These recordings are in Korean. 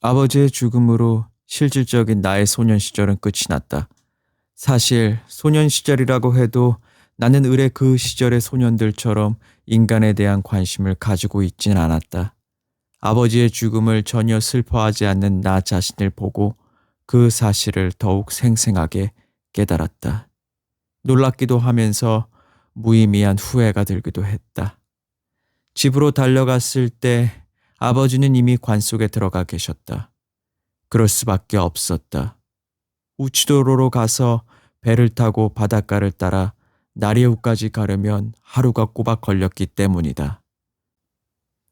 아버지의 죽음으로 실질적인 나의 소년 시절은 끝이 났다. 사실 소년 시절이라고 해도 나는 의례 그 시절의 소년들처럼 인간에 대한 관심을 가지고 있진 않았다. 아버지의 죽음을 전혀 슬퍼하지 않는 나 자신을 보고 그 사실을 더욱 생생하게 깨달았다. 놀랍기도 하면서 무의미한 후회가 들기도 했다. 집으로 달려갔을 때 아버지는 이미 관 속에 들어가 계셨다. 그럴 수밖에 없었다. 우치도로로 가서 배를 타고 바닷가를 따라 나리우까지 가려면 하루가 꼬박 걸렸기 때문이다.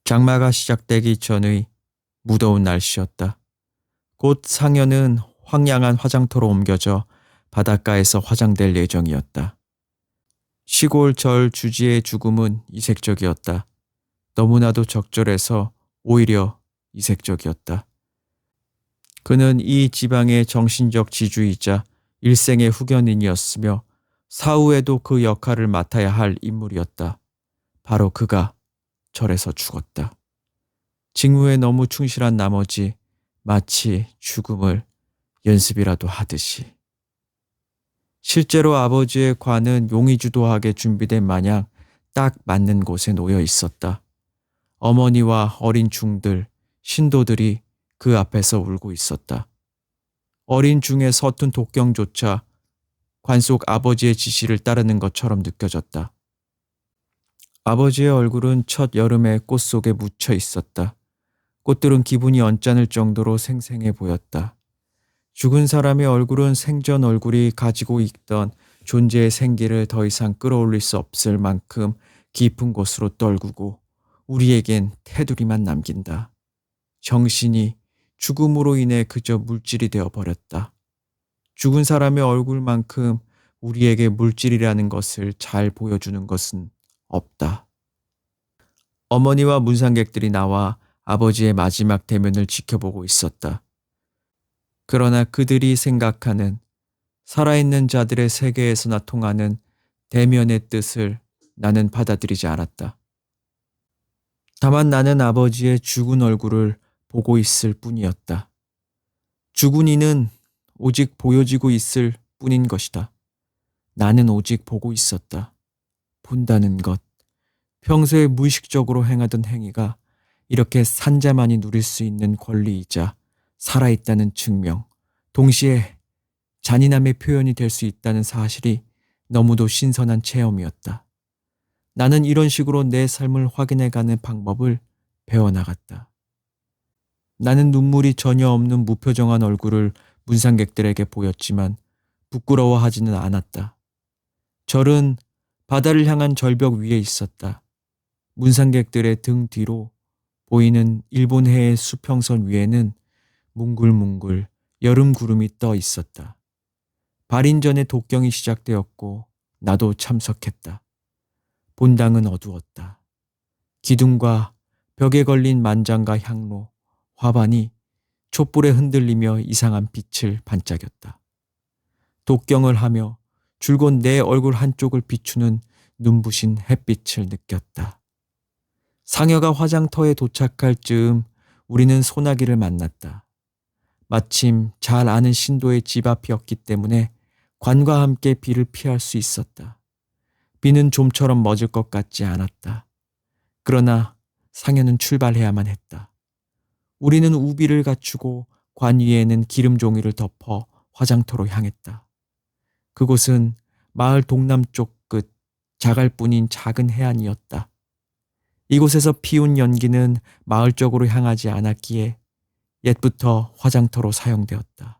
장마가 시작되기 전의 무더운 날씨였다. 곧 상여는 황량한 화장터로 옮겨져 바닷가에서 화장될 예정이었다. 시골 절 주지의 죽음은 이색적이었다. 너무나도 적절해서 오히려 이색적이었다. 그는 이 지방의 정신적 지주이자 일생의 후견인이었으며 사후에도 그 역할을 맡아야 할 인물이었다. 바로 그가 절에서 죽었다. 직무에 너무 충실한 나머지 마치 죽음을 연습이라도 하듯이. 실제로 아버지의 관은 용의주도하게 준비된 마냥 딱 맞는 곳에 놓여 있었다. 어머니와 어린 중들, 신도들이 그 앞에서 울고 있었다. 어린 중의 서툰 독경조차 관 속 아버지의 지시를 따르는 것처럼 느껴졌다. 아버지의 얼굴은 첫 여름의 꽃 속에 묻혀 있었다. 꽃들은 기분이 언짢을 정도로 생생해 보였다. 죽은 사람의 얼굴은 생전 얼굴이 가지고 있던 존재의 생기를 더 이상 끌어올릴 수 없을 만큼 깊은 곳으로 떨구고 우리에겐 테두리만 남긴다. 정신이 죽음으로 인해 그저 물질이 되어 버렸다. 죽은 사람의 얼굴만큼 우리에게 물질이라는 것을 잘 보여주는 것은 없다. 어머니와 문상객들이 나와 아버지의 마지막 대면을 지켜보고 있었다. 그러나 그들이 생각하는 살아있는 자들의 세계에서나 통하는 대면의 뜻을 나는 받아들이지 않았다. 다만 나는 아버지의 죽은 얼굴을 보고 있을 뿐이었다. 죽은 이는 오직 보여지고 있을 뿐인 것이다. 나는 오직 보고 있었다. 본다는 것. 평소에 무의식적으로 행하던 행위가 이렇게 산자만이 누릴 수 있는 권리이자 살아있다는 증명, 동시에 잔인함의 표현이 될 수 있다는 사실이 너무도 신선한 체험이었다. 나는 이런 식으로 내 삶을 확인해가는 방법을 배워나갔다. 나는 눈물이 전혀 없는 무표정한 얼굴을 문상객들에게 보였지만 부끄러워하지는 않았다. 절은 바다를 향한 절벽 위에 있었다. 문상객들의 등 뒤로 보이는 일본해의 수평선 위에는 뭉글뭉글 여름 구름이 떠 있었다. 발인 전에 독경이 시작되었고 나도 참석했다. 본당은 어두웠다. 기둥과 벽에 걸린 만장과 향로, 화반이 촛불에 흔들리며 이상한 빛을 반짝였다. 독경을 하며 줄곧 내 얼굴 한쪽을 비추는 눈부신 햇빛을 느꼈다. 상여가 화장터에 도착할 즈음 우리는 소나기를 만났다. 마침 잘 아는 신도의 집 앞이었기 때문에 관과 함께 비를 피할 수 있었다. 비는 좀처럼 멎을 것 같지 않았다. 그러나 상여는 출발해야만 했다. 우리는 우비를 갖추고 관 위에는 기름 종이를 덮어 화장터로 향했다. 그곳은 마을 동남쪽 끝 자갈뿐인 작은 해안이었다. 이곳에서 피운 연기는 마을 쪽으로 향하지 않았기에 옛부터 화장터로 사용되었다.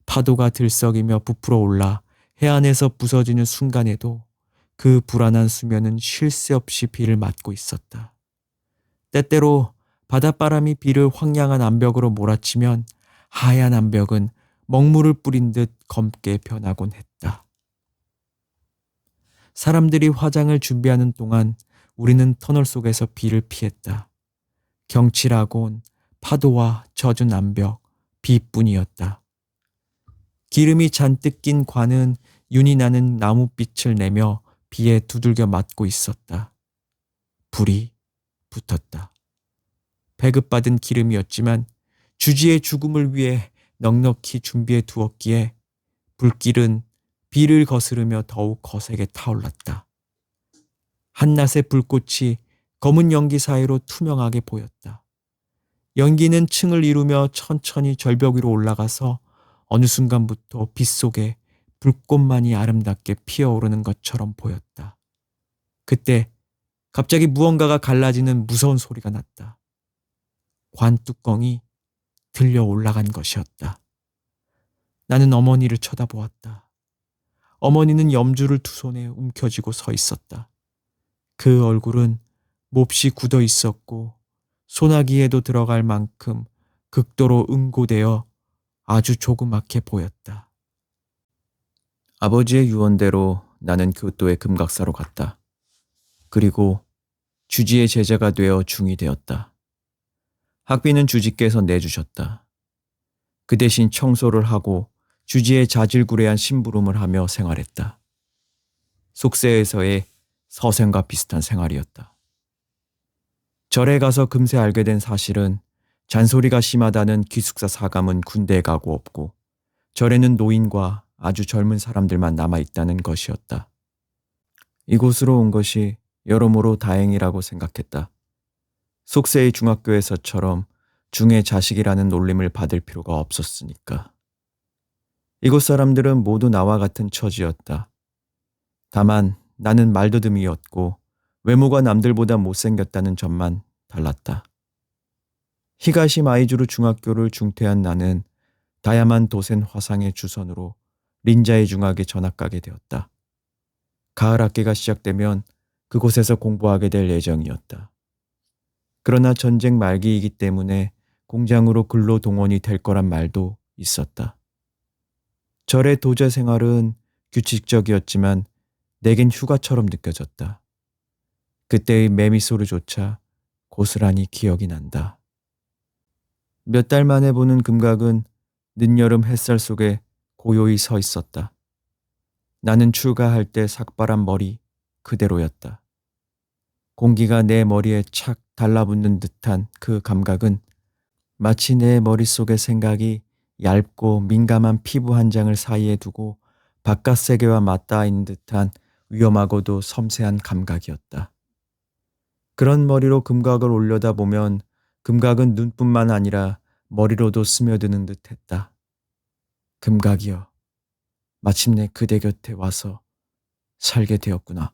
파도가 들썩이며 부풀어 올라 해안에서 부서지는 순간에도 그 불안한 수면은 쉴 새 없이 비를 맞고 있었다. 때때로 바닷바람이 비를 황량한 암벽으로 몰아치면 하얀 암벽은 먹물을 뿌린 듯 검게 변하곤 했다. 사람들이 화장을 준비하는 동안 우리는 터널 속에서 비를 피했다. 경치라곤 파도와 젖은 암벽, 비뿐이었다. 기름이 잔뜩 낀 관은 윤이 나는 나뭇빛을 내며 비에 두들겨 맞고 있었다. 불이 붙었다. 배급받은 기름이었지만 주지의 죽음을 위해 넉넉히 준비해 두었기에 불길은 비를 거스르며 더욱 거세게 타올랐다. 한낮의 불꽃이 검은 연기 사이로 투명하게 보였다. 연기는 층을 이루며 천천히 절벽 위로 올라가서 어느 순간부터 빛 속에 불꽃만이 아름답게 피어오르는 것처럼 보였다. 그때 갑자기 무언가가 갈라지는 무서운 소리가 났다. 관 뚜껑이 들려 올라간 것이었다. 나는 어머니를 쳐다보았다. 어머니는 염주를 두 손에 움켜쥐고 서 있었다. 그 얼굴은 몹시 굳어 있었고 소나기에도 들어갈 만큼 극도로 응고되어 아주 조그맣게 보였다. 아버지의 유언대로 나는 교도의 금각사로 갔다. 그리고 주지의 제자가 되어 중이 되었다. 학비는 주지께서 내주셨다. 그 대신 청소를 하고 주지의 자질구레한 심부름을 하며 생활했다. 속세에서의 서생과 비슷한 생활이었다. 절에 가서 금세 알게 된 사실은 잔소리가 심하다는 기숙사 사감은 군대에 가고 없고 절에는 노인과 아주 젊은 사람들만 남아있다는 것이었다. 이곳으로 온 것이 여러모로 다행이라고 생각했다. 속세의 중학교에서처럼 중의 자식이라는 놀림을 받을 필요가 없었으니까. 이곳 사람들은 모두 나와 같은 처지였다. 다만 나는 말더듬이었고 외모가 남들보다 못생겼다는 점만 달랐다. 히가시 마이주루 중학교를 중퇴한 나는 다야만 도센 화상의 주선으로 린자이 중학에 전학 가게 되었다. 가을 학기가 시작되면 그곳에서 공부하게 될 예정이었다. 그러나 전쟁 말기이기 때문에 공장으로 근로 동원이 될 거란 말도 있었다. 절의 도제 생활은 규칙적이었지만 내겐 휴가처럼 느껴졌다. 그때의 매미소리조차 고스란히 기억이 난다. 몇 달 만에 보는 금각은 늦여름 햇살 속에 고요히 서 있었다. 나는 출가할 때 삭발한 머리 그대로였다. 공기가 내 머리에 착 달라붙는 듯한 그 감각은 마치 내 머릿속의 생각이 얇고 민감한 피부 한 장을 사이에 두고 바깥 세계와 맞닿아 있는 듯한 위험하고도 섬세한 감각이었다. 그런 머리로 금각을 올려다 보면 금각은 눈뿐만 아니라 머리로도 스며드는 듯 했다. 금각이여, 마침내 그대 곁에 와서 살게 되었구나.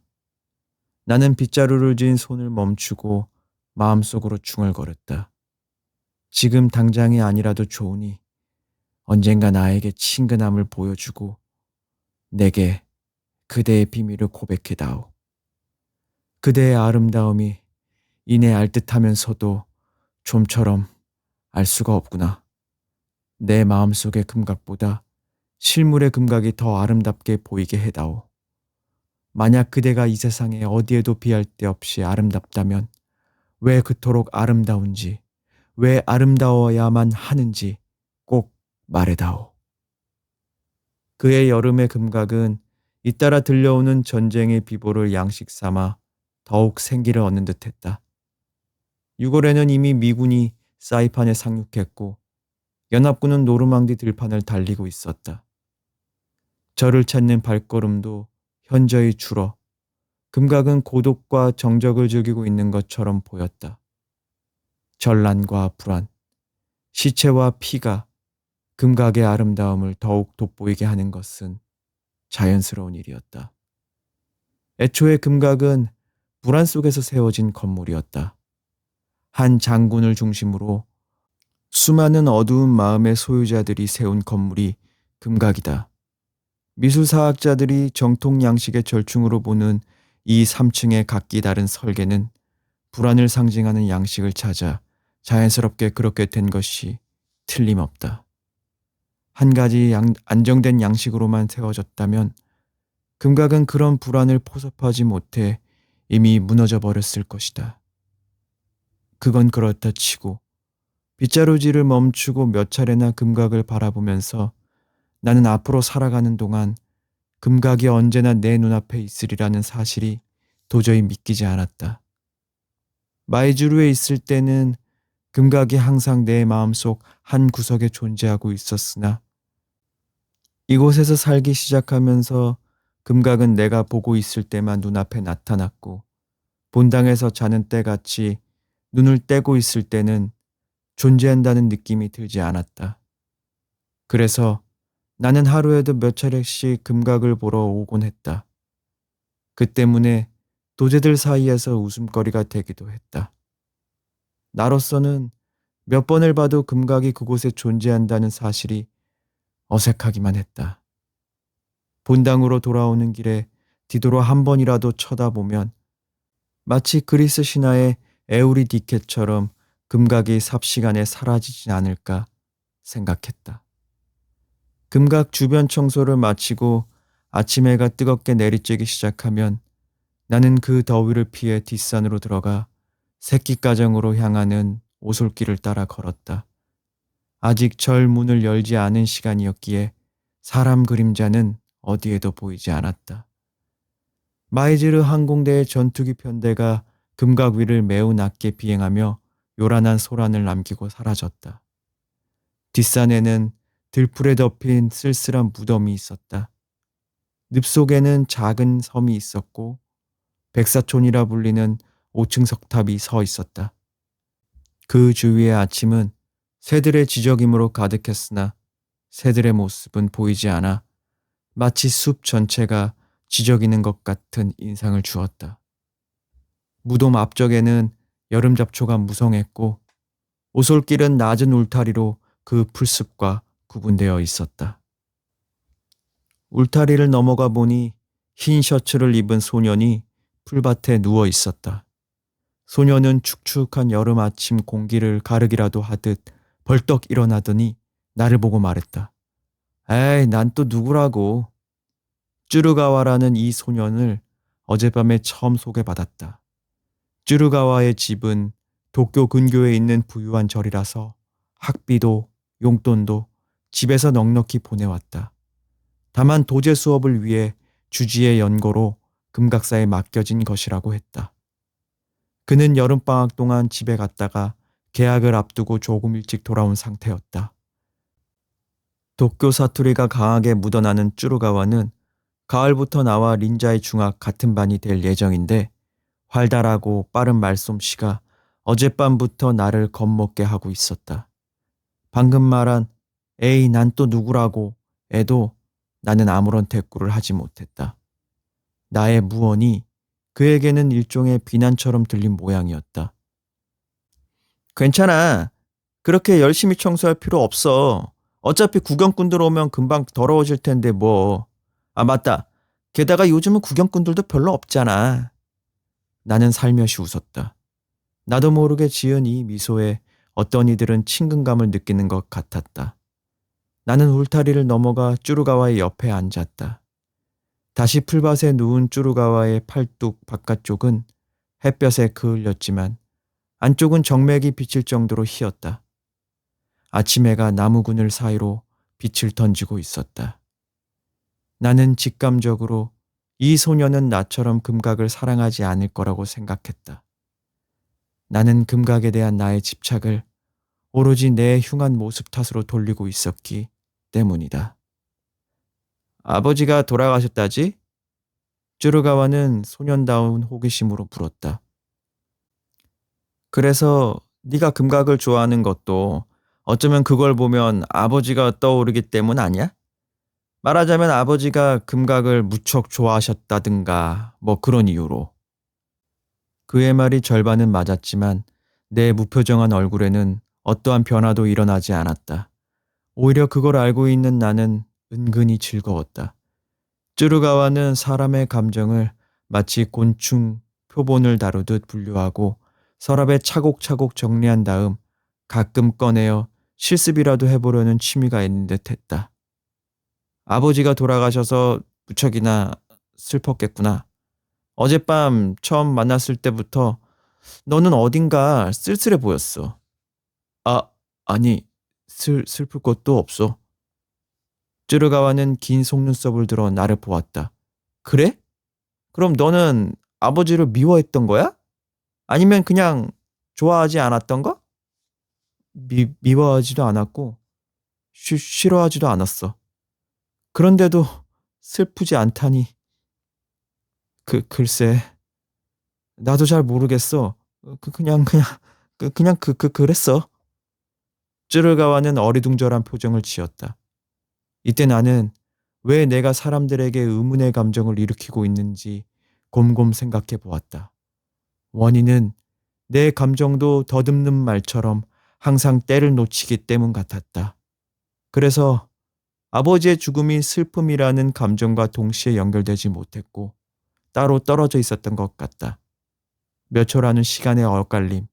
나는 빗자루를 쥔 손을 멈추고 마음속으로 중얼거렸다. 지금 당장이 아니라도 좋으니 언젠가 나에게 친근함을 보여주고 내게 그대의 비밀을 고백해다오. 그대의 아름다움이 이내 알듯하면서도 좀처럼 알 수가 없구나. 내 마음속의 금각보다 실물의 금각이 더 아름답게 보이게 해다오. 만약 그대가 이 세상에 어디에도 비할 데 없이 아름답다면 왜 그토록 아름다운지, 왜 아름다워야만 하는지 꼭 말해다오. 그의 여름의 금각은 잇따라 들려오는 전쟁의 비보를 양식 삼아 더욱 생기를 얻는 듯했다. 6월에는 이미 미군이 사이판에 상륙했고 연합군은 노르망디 들판을 달리고 있었다. 저를 찾는 발걸음도 현저히 줄어 금각은 고독과 정적을 즐기고 있는 것처럼 보였다. 전란과 불안, 시체와 피가 금각의 아름다움을 더욱 돋보이게 하는 것은 자연스러운 일이었다. 애초에 금각은 불안 속에서 세워진 건물이었다. 한 장군을 중심으로 수많은 어두운 마음의 소유자들이 세운 건물이 금각이다. 미술사학자들이 정통 양식의 절충으로 보는 이 3층의 각기 다른 설계는 불안을 상징하는 양식을 찾아 자연스럽게 그렇게 된 것이 틀림없다. 한 가지 안정된 양식으로만 세워졌다면 금각은 그런 불안을 포섭하지 못해 이미 무너져 버렸을 것이다. 그건 그렇다 치고 빗자루질을 멈추고 몇 차례나 금각을 바라보면서 나는 앞으로 살아가는 동안 금각이 언제나 내 눈앞에 있으리라는 사실이 도저히 믿기지 않았다. 마이주루에 있을 때는 금각이 항상 내 마음속 한 구석에 존재하고 있었으나 이곳에서 살기 시작하면서 금각은 내가 보고 있을 때만 눈앞에 나타났고 본당에서 자는 때같이 눈을 떼고 있을 때는 존재한다는 느낌이 들지 않았다. 그래서 나는 하루에도 몇 차례씩 금각을 보러 오곤 했다. 그 때문에 도제들 사이에서 웃음거리가 되기도 했다. 나로서는 몇 번을 봐도 금각이 그곳에 존재한다는 사실이 어색하기만 했다. 본당으로 돌아오는 길에 뒤돌아 한 번이라도 쳐다보면 마치 그리스 신화의 에우리디케처럼 금각이 삽시간에 사라지진 않을까 생각했다. 금각 주변 청소를 마치고 아침 해가 뜨겁게 내리쬐기 시작하면 나는 그 더위를 피해 뒷산으로 들어가 새끼가정으로 향하는 오솔길을 따라 걸었다. 아직 절 문을 열지 않은 시간이었기에 사람 그림자는 어디에도 보이지 않았다. 마이즈르 항공대의 전투기 편대가 금각 위를 매우 낮게 비행하며 요란한 소란을 남기고 사라졌다. 뒷산에는 들풀에 덮인 쓸쓸한 무덤이 있었다. 늪 속에는 작은 섬이 있었고 백사촌이라 불리는 5층 석탑이 서 있었다. 그 주위의 아침은 새들의 지저귀으로 가득했으나 새들의 모습은 보이지 않아 마치 숲 전체가 지저귀는 것 같은 인상을 주었다. 무덤 앞쪽에는 여름 잡초가 무성했고 오솔길은 낮은 울타리로 그 풀숲과 구분되어 있었다. 울타리를 넘어가 보니 흰 셔츠를 입은 소년이 풀밭에 누워 있었다. 소년은 축축한 여름 아침 공기를 가르기라도 하듯 벌떡 일어나더니 나를 보고 말했다. 에이, 난 또 누구라고. 쭈르가와라는 이 소년을 어젯밤에 처음 소개받았다. 쭈르가와의 집은 도쿄 근교에 있는 부유한 절이라서 학비도 용돈도 집에서 넉넉히 보내왔다. 다만 도제 수업을 위해 주지의 연고로 금각사에 맡겨진 것이라고 했다. 그는 여름방학 동안 집에 갔다가 개학을 앞두고 조금 일찍 돌아온 상태였다. 도쿄 사투리가 강하게 묻어나는 쭈르가와는 가을부터 나와 린자의 중학 같은 반이 될 예정인데 활달하고 빠른 말솜씨가 어젯밤부터 나를 겁먹게 하고 있었다. 방금 말한 에이 난 또 누구라고 애도 나는 아무런 대꾸를 하지 못했다. 나의 무언이 그에게는 일종의 비난처럼 들린 모양이었다. 괜찮아. 그렇게 열심히 청소할 필요 없어. 어차피 구경꾼들 오면 금방 더러워질 텐데 뭐. 아 맞다. 게다가 요즘은 구경꾼들도 별로 없잖아. 나는 살며시 웃었다. 나도 모르게 지은 이 미소에 어떤 이들은 친근감을 느끼는 것 같았다. 나는 울타리를 넘어가 쭈루가와의 옆에 앉았다. 다시 풀밭에 누운 쭈루가와의 팔뚝 바깥쪽은 햇볕에 그을렸지만 안쪽은 정맥이 비칠 정도로 희었다. 아침 해가 나무 그늘 사이로 빛을 던지고 있었다. 나는 직감적으로 이 소녀는 나처럼 금각을 사랑하지 않을 거라고 생각했다. 나는 금각에 대한 나의 집착을 오로지 내 흉한 모습 탓으로 돌리고 있었기 때문이다. 아버지가 돌아가셨다지? 쭈르가와는 소년다운 호기심으로 물었다. 그래서 네가 금각을 좋아하는 것도 어쩌면 그걸 보면 아버지가 떠오르기 때문 아니야? 말하자면 아버지가 금각을 무척 좋아하셨다든가 뭐 그런 이유로. 그의 말이 절반은 맞았지만 내 무표정한 얼굴에는 어떠한 변화도 일어나지 않았다. 오히려 그걸 알고 있는 나는 은근히 즐거웠다. 쭈르가와는 사람의 감정을 마치 곤충 표본을 다루듯 분류하고 서랍에 차곡차곡 정리한 다음 가끔 꺼내어 실습이라도 해보려는 취미가 있는 듯 했다. 아버지가 돌아가셔서 무척이나 슬펐겠구나. 어젯밤 처음 만났을 때부터 너는 어딘가 쓸쓸해 보였어. 아, 아니, 슬플 것도 없어. 쯔르가와는 긴 속눈썹을 들어 나를 보았다. 그래? 그럼 너는 아버지를 미워했던 거야? 아니면 그냥 좋아하지 않았던 거? 미워하지도 않았고 싫어하지도 않았어. 그런데도 슬프지 않다니. 글쎄, 나도 잘 모르겠어. 그랬어. 쯔르가와는 어리둥절한 표정을 지었다. 이때 나는 왜 내가 사람들에게 의문의 감정을 일으키고 있는지 곰곰 생각해 보았다. 원인은 내 감정도 더듬는 말처럼 항상 때를 놓치기 때문 같았다. 그래서 아버지의 죽음이 슬픔이라는 감정과 동시에 연결되지 못했고 따로 떨어져 있었던 것 같다. 몇 초라는 시간의 엇갈림,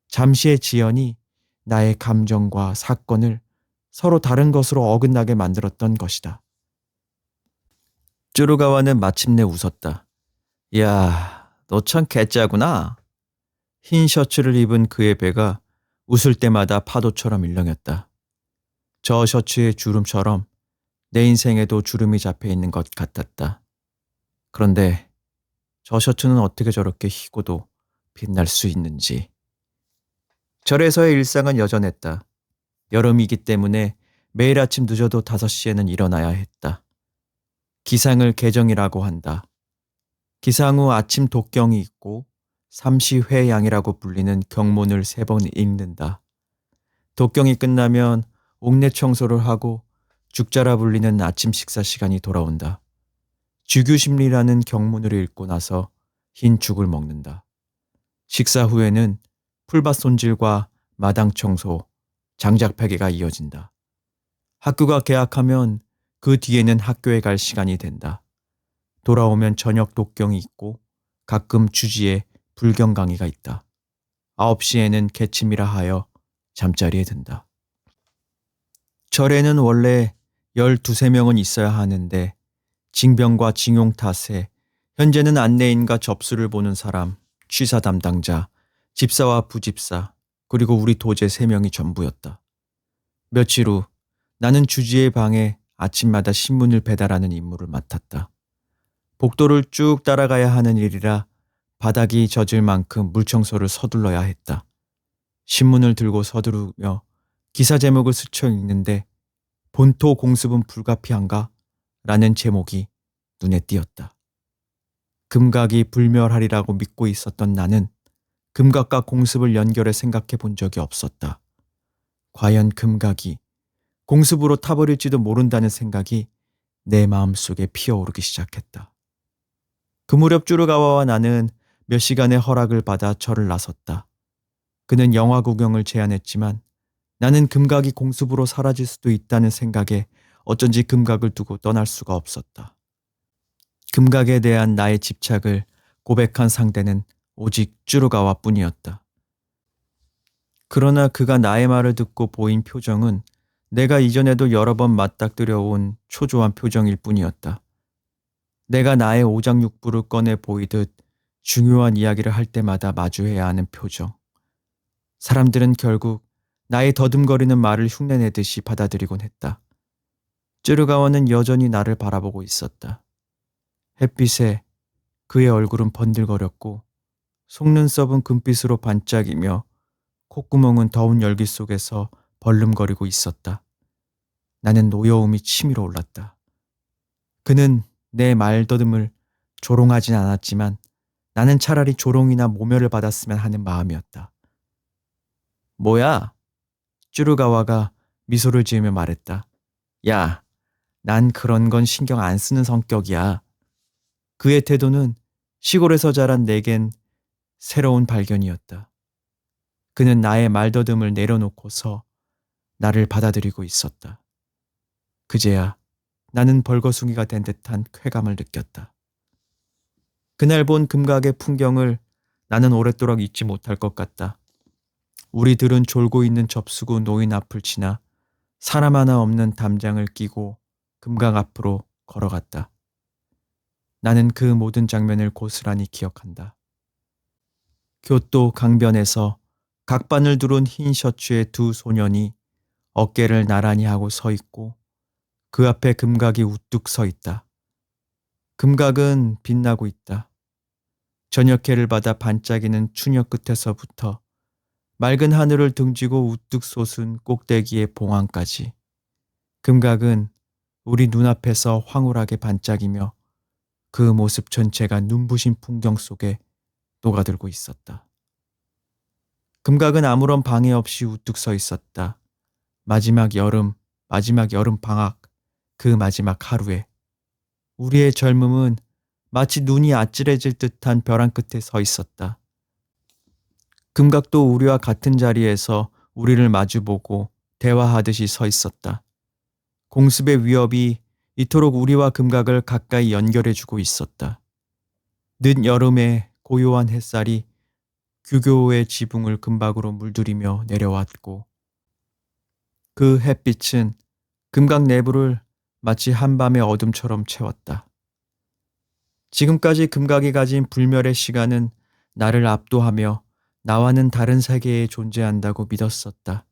잠시의 지연이 나의 감정과 사건을 서로 다른 것으로 어긋나게 만들었던 것이다. 쭈루가와는 마침내 웃었다. 야, 너 참 개짜구나. 흰 셔츠를 입은 그의 배가 웃을 때마다 파도처럼 일렁였다. 저 셔츠의 주름처럼 내 인생에도 주름이 잡혀 있는 것 같았다. 그런데 저 셔츠는 어떻게 저렇게 희고도 빛날 수 있는지. 절에서의 일상은 여전했다. 여름이기 때문에 매일 아침 늦어도 5시에는 일어나야 했다. 기상을 개정이라고 한다. 기상 후 아침 독경이 있고 삼시회양이라고 불리는 경문을 3번 읽는다. 독경이 끝나면 옥내 청소를 하고 죽자라 불리는 아침 식사 시간이 돌아온다. 주규심리라는 경문을 읽고 나서 흰 죽을 먹는다. 식사 후에는 풀밭 손질과 마당 청소, 장작 패기가 이어진다. 학교가 개학하면 그 뒤에는 학교에 갈 시간이 된다. 돌아오면 저녁 독경이 있고 가끔 주지에 불경 강의가 있다. 9시에는 개침이라 하여 잠자리에 든다. 절에는 원래 12~13명은 있어야 하는데 징병과 징용 탓에 현재는 안내인과 접수를 보는 사람, 취사 담당자, 집사와 부집사, 그리고 우리 도제 3명이 전부였다. 며칠 후 나는 주지의 방에 아침마다 신문을 배달하는 임무를 맡았다. 복도를 쭉 따라가야 하는 일이라 바닥이 젖을 만큼 물청소를 서둘러야 했다. 신문을 들고 서두르며 기사 제목을 스쳐 읽는데 본토 공습은 불가피한가? 라는 제목이 눈에 띄었다. 금각이 불멸하리라고 믿고 있었던 나는 금각과 공습을 연결해 생각해 본 적이 없었다. 과연 금각이 공습으로 타버릴지도 모른다는 생각이 내 마음속에 피어오르기 시작했다. 그 무렵 쭈르가와와 나는 몇 시간의 허락을 받아 절을 나섰다. 그는 영화 구경을 제안했지만 나는 금각이 공습으로 사라질 수도 있다는 생각에 어쩐지 금각을 두고 떠날 수가 없었다. 금각에 대한 나의 집착을 고백한 상대는 오직 쭈르가와 뿐이었다. 그러나 그가 나의 말을 듣고 보인 표정은 내가 이전에도 여러 번 맞닥뜨려온 초조한 표정일 뿐이었다. 내가 나의 오장육부를 꺼내 보이듯 중요한 이야기를 할 때마다 마주해야 하는 표정. 사람들은 결국 나의 더듬거리는 말을 흉내내듯이 받아들이곤 했다. 쯔르가와는 여전히 나를 바라보고 있었다. 햇빛에 그의 얼굴은 번들거렸고 속눈썹은 금빛으로 반짝이며 콧구멍은 더운 열기 속에서 벌름거리고 있었다. 나는 노여움이 치밀어 올랐다. 그는 내 말더듬을 조롱하진 않았지만 나는 차라리 조롱이나 모멸을 받았으면 하는 마음이었다. 뭐야? 쭈르가와가 미소를 지으며 말했다. 야, 난 그런 건 신경 안 쓰는 성격이야. 그의 태도는 시골에서 자란 내겐 새로운 발견이었다. 그는 나의 말더듬을 내려놓고서 나를 받아들이고 있었다. 그제야 나는 벌거숭이가 된 듯한 쾌감을 느꼈다. 그날 본 금각의 풍경을 나는 오랫도록 잊지 못할 것 같다. 우리들은 졸고 있는 접수구 노인 앞을 지나 사람 하나 없는 담장을 끼고 금각 앞으로 걸어갔다. 나는 그 모든 장면을 고스란히 기억한다. 교토 강변에서 각반을 두른 흰 셔츠의 2 소년이 어깨를 나란히 하고 서 있고 그 앞에 금각이 우뚝 서 있다. 금각은 빛나고 있다. 저녁해를 받아 반짝이는 추녀 끝에서부터 맑은 하늘을 등지고 우뚝 솟은 꼭대기의 봉황까지. 금각은 우리 눈앞에서 황홀하게 반짝이며 그 모습 전체가 눈부신 풍경 속에 녹아들고 있었다. 금각은 아무런 방해 없이 우뚝 서 있었다. 마지막 여름 방학, 그 마지막 하루에 우리의 젊음은 마치 눈이 아찔해질 듯한 벼랑 끝에 서 있었다. 금각도 우리와 같은 자리에서 우리를 마주보고 대화하듯이 서 있었다. 공습의 위협이 이토록 우리와 금각을 가까이 연결해주고 있었다. 늦여름의 고요한 햇살이 규교의 지붕을 금박으로 물들이며 내려왔고 그 햇빛은 금각 내부를 마치 한밤의 어둠처럼 채웠다. 지금까지 금각이 가진 불멸의 시간은 나를 압도하며 나와는 다른 세계에 존재한다고 믿었었다.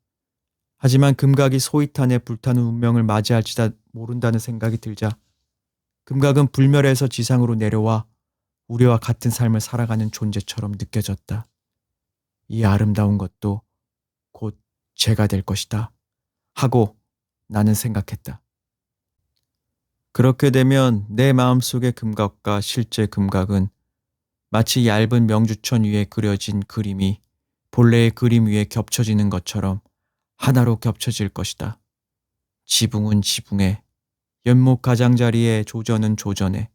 하지만 금각이 소이탄에 불타는 운명을 맞이할지도 모른다는 생각이 들자 금각은 불멸에서 지상으로 내려와 우리와 같은 삶을 살아가는 존재처럼 느껴졌다. 이 아름다운 것도 곧 제가 될 것이다 하고 나는 생각했다. 그렇게 되면 내 마음속의 금각과 실제 금각은 마치 얇은 명주천 위에 그려진 그림이 본래의 그림 위에 겹쳐지는 것처럼 하나로 겹쳐질 것이다. 지붕은 지붕에, 연못 가장자리에 조전은 조전에,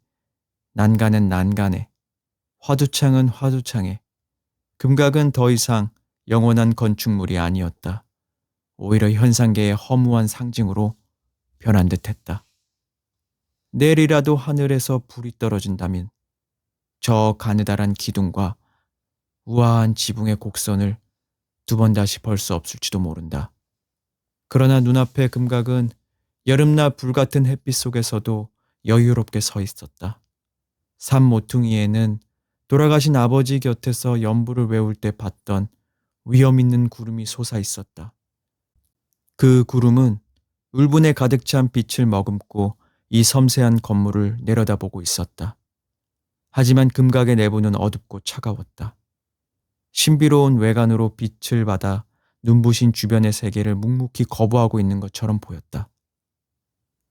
난간은 난간에, 화두창은 화두창에. 금각은 더 이상 영원한 건축물이 아니었다. 오히려 현상계의 허무한 상징으로 변한 듯했다. 내일이라도 하늘에서 불이 떨어진다면 저 가느다란 기둥과 우아한 지붕의 곡선을 두 번 다시 벌 수 없을지도 모른다. 그러나 눈앞의 금각은 여름날 불같은 햇빛 속에서도 여유롭게 서 있었다. 산 모퉁이에는 돌아가신 아버지 곁에서 연부를 외울 때 봤던 위험 있는 구름이 솟아 있었다. 그 구름은 울분에 가득 찬 빛을 머금고 이 섬세한 건물을 내려다보고 있었다. 하지만 금각의 내부는 어둡고 차가웠다. 신비로운 외관으로 빛을 받아 눈부신 주변의 세계를 묵묵히 거부하고 있는 것처럼 보였다.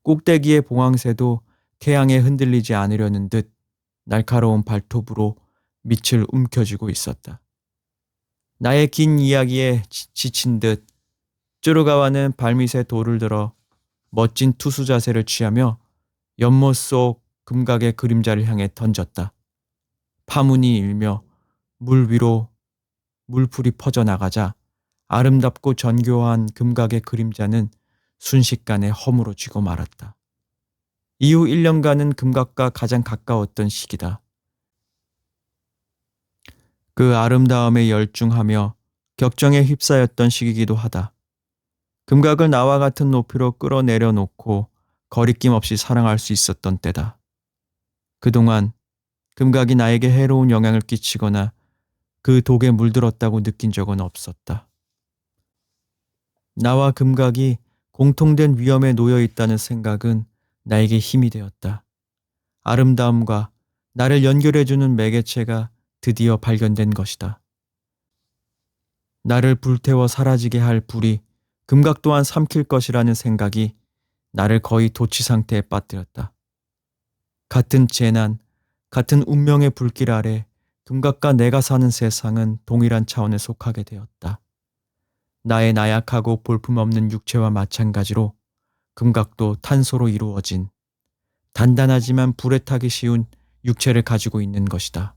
꼭대기의 봉황새도 태양에 흔들리지 않으려는 듯 날카로운 발톱으로 밑을 움켜쥐고 있었다. 나의 긴 이야기에 지친 듯 쭈루가와는 발밑에 돌을 들어 멋진 투수 자세를 취하며 연못 속 금각의 그림자를 향해 던졌다. 파문이 일며 물 위로 물풀이 퍼져나가자 아름답고 정교한 금각의 그림자는 순식간에 허물어지고 말았다. 이후 1년간은 금각과 가장 가까웠던 시기다. 그 아름다움에 열중하며 격정에 휩싸였던 시기이기도 하다. 금각을 나와 같은 높이로 끌어내려 놓고 거리낌 없이 사랑할 수 있었던 때다. 그동안 금각이 나에게 해로운 영향을 끼치거나 그 독에 물들었다고 느낀 적은 없었다. 나와 금각이 공통된 위험에 놓여 있다는 생각은 나에게 힘이 되었다. 아름다움과 나를 연결해주는 매개체가 드디어 발견된 것이다. 나를 불태워 사라지게 할 불이 금각 또한 삼킬 것이라는 생각이 나를 거의 도취 상태에 빠뜨렸다. 같은 재난, 같은 운명의 불길 아래 금각과 내가 사는 세상은 동일한 차원에 속하게 되었다. 나의 나약하고 볼품없는 육체와 마찬가지로 금각도 탄소로 이루어진 단단하지만 불에 타기 쉬운 육체를 가지고 있는 것이다.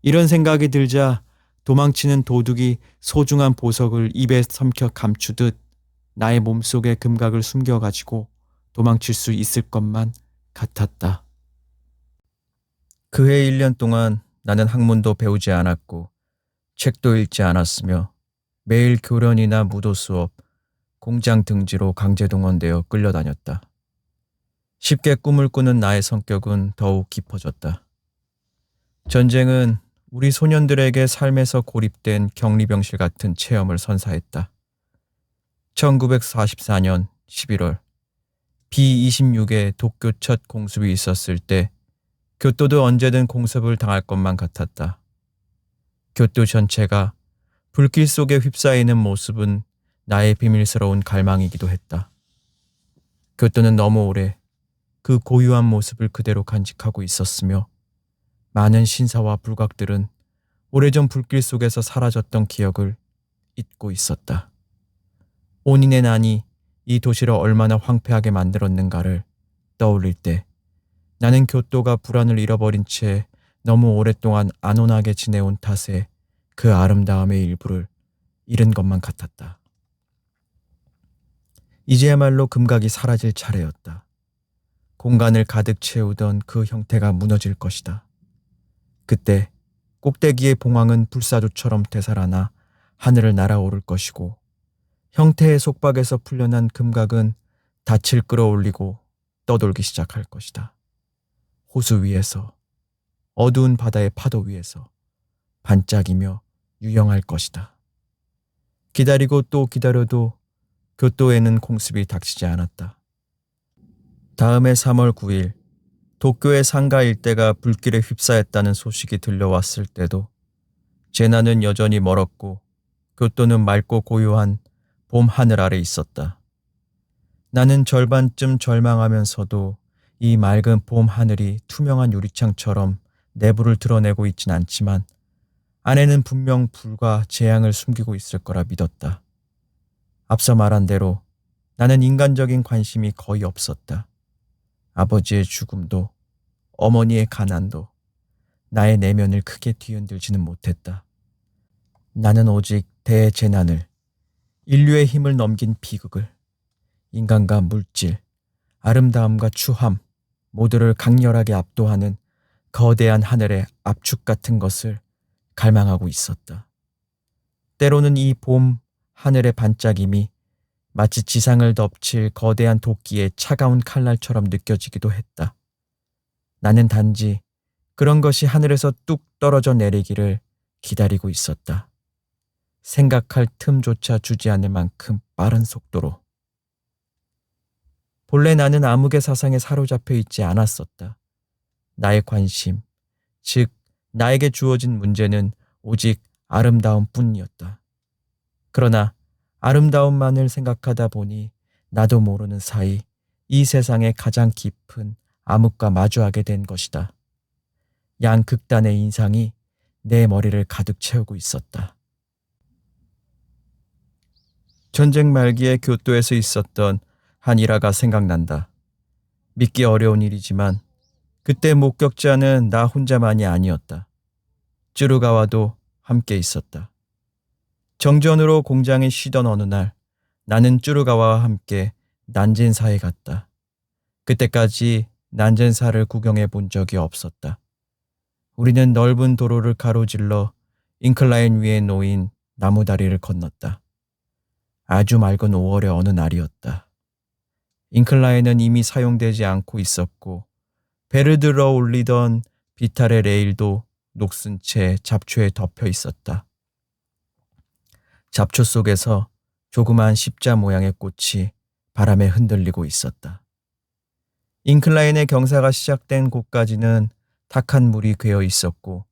이런 생각이 들자 도망치는 도둑이 소중한 보석을 입에 삼켜 감추듯 나의 몸속에 금각을 숨겨가지고 도망칠 수 있을 것만 같았다. 그해 1년 동안 나는 학문도 배우지 않았고 책도 읽지 않았으며 매일 교련이나 무도 수업, 공장 등지로 강제 동원되어 끌려다녔다. 쉽게 꿈을 꾸는 나의 성격은 더욱 깊어졌다. 전쟁은 우리 소년들에게 삶에서 고립된 격리병실 같은 체험을 선사했다. 1944년 11월 B-26의 도쿄 첫 공습이 있었을 때 교토도 언제든 공습을 당할 것만 같았다. 교토 전체가 불길 속에 휩싸이는 모습은 나의 비밀스러운 갈망이기도 했다. 교토는 너무 오래 그 고유한 모습을 그대로 간직하고 있었으며 많은 신사와 불각들은 오래전 불길 속에서 사라졌던 기억을 잊고 있었다. 온인의 난이 이 도시를 얼마나 황폐하게 만들었는가를 떠올릴 때 나는 교토가 불안을 잃어버린 채 너무 오랫동안 안온하게 지내온 탓에 그 아름다움의 일부를 잃은 것만 같았다. 이제야말로 금각이 사라질 차례였다. 공간을 가득 채우던 그 형태가 무너질 것이다. 그때 꼭대기의 봉황은 불사조처럼 되살아나 하늘을 날아오를 것이고 형태의 속박에서 풀려난 금각은 닻을 끌어올리고 떠돌기 시작할 것이다. 호수 위에서, 어두운 바다의 파도 위에서 반짝이며 유영할 것이다. 기다리고 또 기다려도 교토에는 공습이 닥치지 않았다. 다음해 3월 9일 도쿄의 상가 일대가 불길에 휩싸였다는 소식이 들려왔을 때도 제나는 여전히 멀었고 교토는 맑고 고요한 봄 하늘 아래 있었다. 나는 절반쯤 절망하면서도 이 맑은 봄 하늘이 투명한 유리창처럼 내부를 드러내고 있진 않지만 안에는 분명 불과 재앙을 숨기고 있을 거라 믿었다. 앞서 말한 대로 나는 인간적인 관심이 거의 없었다. 아버지의 죽음도 어머니의 가난도 나의 내면을 크게 뒤흔들지는 못했다. 나는 오직 대재난을, 인류의 힘을 넘긴 비극을, 인간과 물질, 아름다움과 추함 모두를 강렬하게 압도하는 거대한 하늘의 압축 같은 것을 갈망하고 있었다. 때로는 이 봄 하늘의 반짝임이 마치 지상을 덮칠 거대한 도끼의 차가운 칼날처럼 느껴지기도 했다. 나는 단지 그런 것이 하늘에서 뚝 떨어져 내리기를 기다리고 있었다. 생각할 틈조차 주지 않을 만큼 빠른 속도로. 본래 나는 암흑의 사상에 사로잡혀 있지 않았었다. 나의 관심, 즉 나에게 주어진 문제는 오직 아름다움뿐이었다. 그러나 아름다움만을 생각하다 보니 나도 모르는 사이 이 세상의 가장 깊은 암흑과 마주하게 된 것이다. 양극단의 인상이 내 머리를 가득 채우고 있었다. 전쟁 말기에 교토에서 있었던 한 일화가 생각난다. 믿기 어려운 일이지만 그때 목격자는 나 혼자만이 아니었다. 쯔루가와도 함께 있었다. 정전으로 공장에 쉬던 어느 날 나는 쯔루가와와 함께 난젠사에 갔다. 그때까지 난젠사를 구경해 본 적이 없었다. 우리는 넓은 도로를 가로질러 인클라인 위에 놓인 나무다리를 건넜다. 아주 맑은 5월의 어느 날이었다. 인클라인은 이미 사용되지 않고 있었고 배를 들어 올리던 비탈의 레일도 녹슨 채 잡초에 덮여 있었다. 잡초 속에서 조그만 십자 모양의 꽃이 바람에 흔들리고 있었다. 인클라인의 경사가 시작된 곳까지는 탁한 물이 괴어 있었고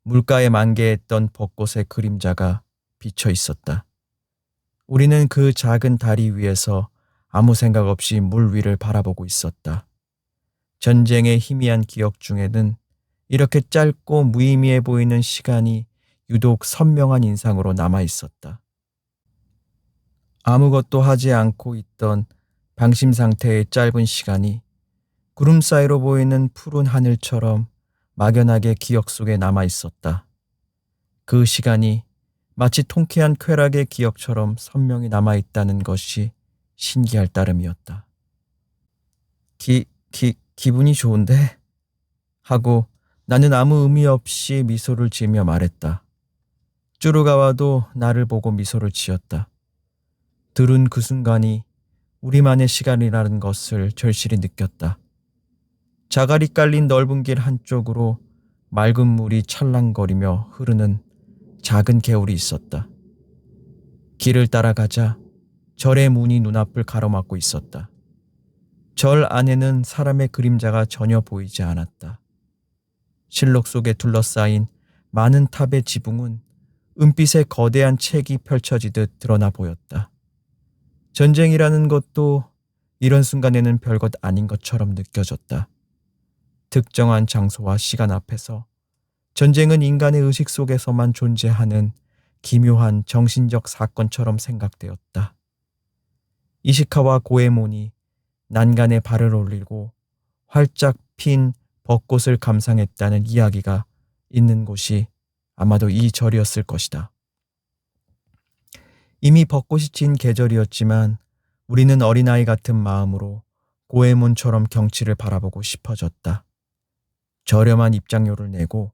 물가에 만개했던 벚꽃의 그림자가 비쳐 있었다. 우리는 그 작은 다리 위에서 아무 생각 없이 물 위를 바라보고 있었다. 전쟁의 희미한 기억 중에는 이렇게 짧고 무의미해 보이는 시간이 유독 선명한 인상으로 남아 있었다. 아무것도 하지 않고 있던 방심 상태의 짧은 시간이 구름 사이로 보이는 푸른 하늘처럼 막연하게 기억 속에 남아 있었다. 그 시간이 마치 통쾌한 쾌락의 기억처럼 선명히 남아 있다는 것이 신기할 따름이었다. 기분이 좋은데? 하고 나는 아무 의미 없이 미소를 지으며 말했다. 쭈루가와도 나를 보고 미소를 지었다. 들은 그 순간이 우리만의 시간이라는 것을 절실히 느꼈다. 자갈이 깔린 넓은 길 한쪽으로 맑은 물이 찰랑거리며 흐르는 작은 개울이 있었다. 길을 따라가자 절의 문이 눈앞을 가로막고 있었다. 절 안에는 사람의 그림자가 전혀 보이지 않았다. 실록 속에 둘러싸인 많은 탑의 지붕은 은빛의 거대한 책이 펼쳐지듯 드러나 보였다. 전쟁이라는 것도 이런 순간에는 별것 아닌 것처럼 느껴졌다. 특정한 장소와 시간 앞에서 전쟁은 인간의 의식 속에서만 존재하는 기묘한 정신적 사건처럼 생각되었다. 이시카와 고에몬이 난간에 발을 올리고 활짝 핀 벚꽃을 감상했다는 이야기가 있는 곳이 아마도 이 절이었을 것이다. 이미 벚꽃이 진 계절이었지만 우리는 어린아이 같은 마음으로 고에몬처럼 경치를 바라보고 싶어졌다. 저렴한 입장료를 내고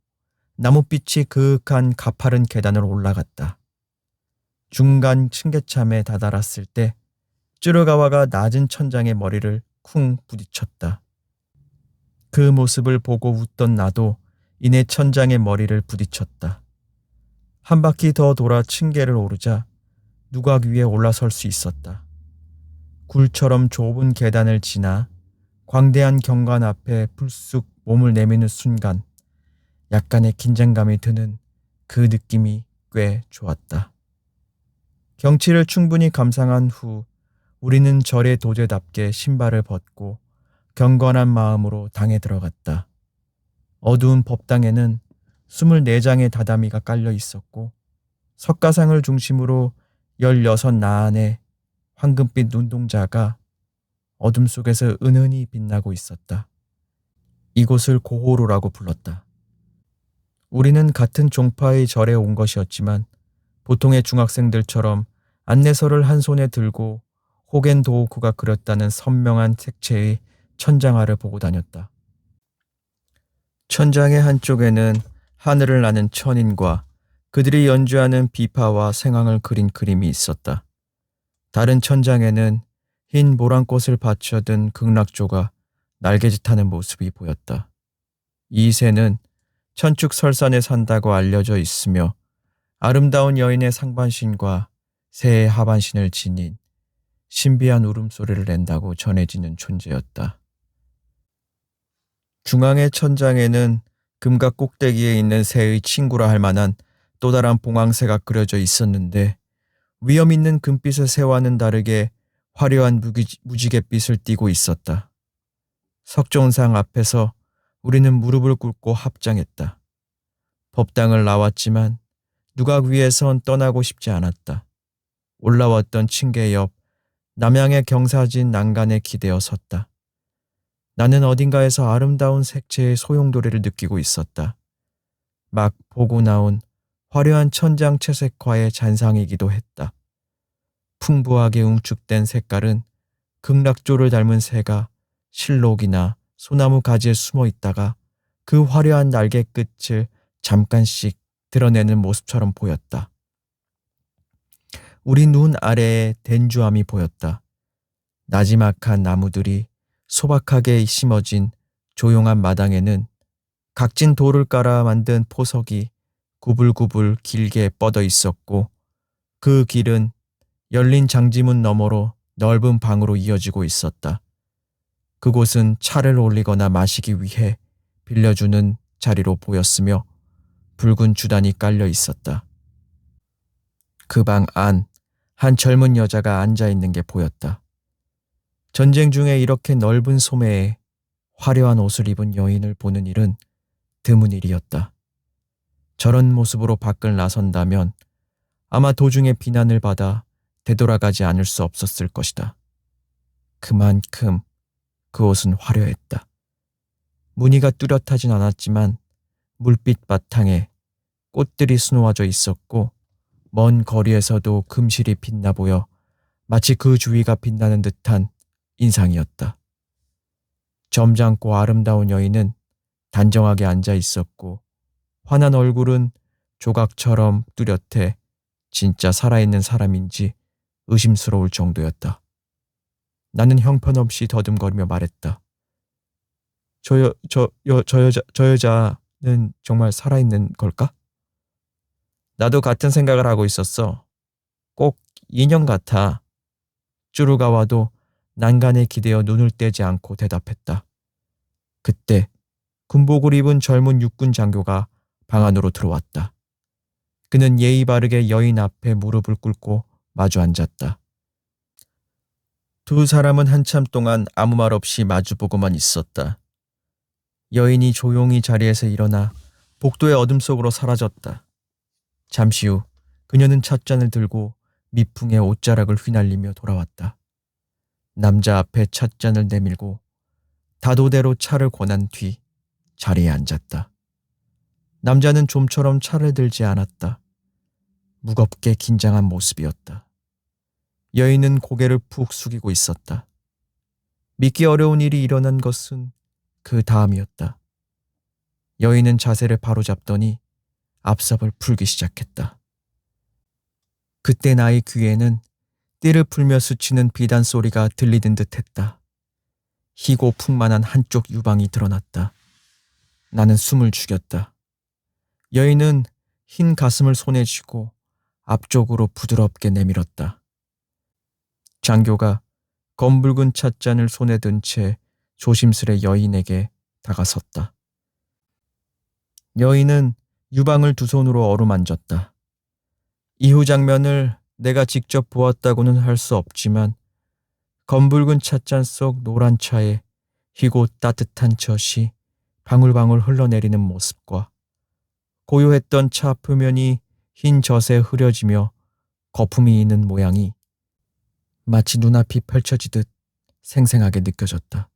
나뭇빛이 그윽한 가파른 계단을 올라갔다. 중간 층계참에 다다랐을 때 쯔르가와가 낮은 천장에 머리를 쿵 부딪혔다. 그 모습을 보고 웃던 나도 이내 천장에 머리를 부딪혔다. 한 바퀴 더 돌아 층계를 오르자 누각 위에 올라설 수 있었다. 굴처럼 좁은 계단을 지나 광대한 경관 앞에 불쑥 몸을 내미는 순간 약간의 긴장감이 드는 그 느낌이 꽤 좋았다. 경치를 충분히 감상한 후 우리는 절의 도제답게 신발을 벗고 경건한 마음으로 당에 들어갔다. 어두운 법당에는 24장의 다다미가 깔려 있었고 석가상을 중심으로 16 나안의 황금빛 눈동자가 어둠 속에서 은은히 빛나고 있었다. 이곳을 고호로라고 불렀다. 우리는 같은 종파의 절에 온 것이었지만 보통의 중학생들처럼 안내서를 한 손에 들고 호겐 도호쿠가 그렸다는 선명한 색채의 천장화를 보고 다녔다. 천장의 한쪽에는 하늘을 나는 천인과 그들이 연주하는 비파와 생황을 그린 그림이 있었다. 다른 천장에는 흰 모란꽃을 받쳐든 극락조가 날개짓하는 모습이 보였다. 이 새는 천축설산에 산다고 알려져 있으며 아름다운 여인의 상반신과 새의 하반신을 지닌 신비한 울음소리를 낸다고 전해지는 존재였다. 중앙의 천장에는 금각 꼭대기에 있는 새의 친구라 할 만한 또 다른 봉황새가 그려져 있었는데 위험 있는 금빛의 새와는 다르게 화려한 무지갯빛을 띠고 있었다. 석존상 앞에서 우리는 무릎을 꿇고 합장했다. 법당을 나왔지만 누각 위에선 떠나고 싶지 않았다. 올라왔던 층계 옆 남양의 경사진 난간에 기대어 섰다. 나는 어딘가에서 아름다운 색채의 소용돌이를 느끼고 있었다. 막 보고 나온 화려한 천장 채색화의 잔상이기도 했다. 풍부하게 웅축된 색깔은 극락조를 닮은 새가 실록이나 소나무 가지에 숨어 있다가 그 화려한 날개 끝을 잠깐씩 드러내는 모습처럼 보였다. 우리 눈 아래에 댄주암이 보였다. 나지막한 나무들이 소박하게 심어진 조용한 마당에는 각진 돌을 깔아 만든 포석이 구불구불 길게 뻗어 있었고 그 길은 열린 장지문 너머로 넓은 방으로 이어지고 있었다. 그곳은 차를 올리거나 마시기 위해 빌려주는 자리로 보였으며 붉은 주단이 깔려 있었다. 그 방 안 한 젊은 여자가 앉아 있는 게 보였다. 전쟁 중에 이렇게 넓은 소매에 화려한 옷을 입은 여인을 보는 일은 드문 일이었다. 저런 모습으로 밖을 나선다면 아마 도중에 비난을 받아 되돌아가지 않을 수 없었을 것이다. 그만큼 그 옷은 화려했다. 무늬가 뚜렷하진 않았지만 물빛 바탕에 꽃들이 수놓아져 있었고 먼 거리에서도 금실이 빛나 보여 마치 그 주위가 빛나는 듯한 인상이었다. 점잖고 아름다운 여인은 단정하게 앉아 있었고 환한 얼굴은 조각처럼 뚜렷해 진짜 살아있는 사람인지 의심스러울 정도였다. 나는 형편없이 더듬거리며 말했다. 저 여자는 정말 살아있는 걸까? 나도 같은 생각을 하고 있었어. 꼭 인형 같아. 쭈루가와도 난간에 기대어 눈을 떼지 않고 대답했다. 그때 군복을 입은 젊은 육군 장교가 방 안으로 들어왔다. 그는 예의 바르게 여인 앞에 무릎을 꿇고 마주 앉았다. 두 사람은 한참 동안 아무 말 없이 마주보고만 있었다. 여인이 조용히 자리에서 일어나 복도의 어둠 속으로 사라졌다. 잠시 후 그녀는 찻잔을 들고 미풍에 옷자락을 휘날리며 돌아왔다. 남자 앞에 찻잔을 내밀고 다도대로 차를 권한 뒤 자리에 앉았다. 남자는 좀처럼 차를 들지 않았다. 무겁게 긴장한 모습이었다. 여인은 고개를 푹 숙이고 있었다. 믿기 어려운 일이 일어난 것은 그 다음이었다. 여인은 자세를 바로잡더니 앞삽을 풀기 시작했다. 그때 나의 귀에는 띠를 풀며 스치는 비단 소리가 들리는 듯했다. 희고 풍만한 한쪽 유방이 드러났다. 나는 숨을 죽였다. 여인은 흰 가슴을 손에 쥐고 앞쪽으로 부드럽게 내밀었다. 장교가 검붉은 찻잔을 손에 든 채 조심스레 여인에게 다가섰다. 여인은 유방을 두 손으로 어루만졌다. 이후 장면을 내가 직접 보았다고는 할 수 없지만 검붉은 찻잔 속 노란 차에 희고 따뜻한 젖이 방울방울 흘러내리는 모습과 고요했던 차 표면이 흰 젖에 흐려지며 거품이 있는 모양이 마치 눈앞이 펼쳐지듯 생생하게 느껴졌다.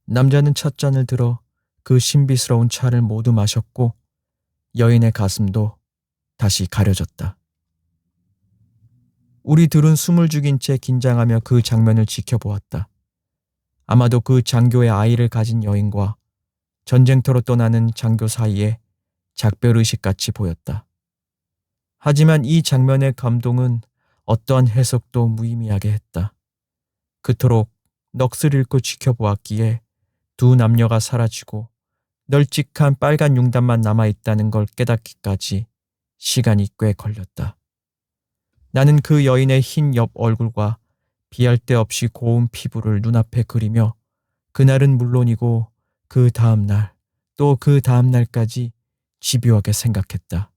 남자는 찻잔을 들어 그 신비스러운 차를 모두 마셨고 여인의 가슴도 다시 가려졌다. 우리 둘은 숨을 죽인 채 긴장하며 그 장면을 지켜보았다. 아마도 그 장교의 아이를 가진 여인과 전쟁터로 떠나는 장교 사이에 작별의식같이 보였다. 하지만 이 장면의 감동은 어떠한 해석도 무의미하게 했다. 그토록 넋을 잃고 지켜보았기에 두 남녀가 사라지고 널찍한 빨간 융단만 남아있다는 걸 깨닫기까지 시간이 꽤 걸렸다. 나는 그 여인의 흰 옆 얼굴과 비할 데 없이 고운 피부를 눈앞에 그리며 그날은 물론이고 그 다음 날, 또 그 다음 날까지 집요하게 생각했다.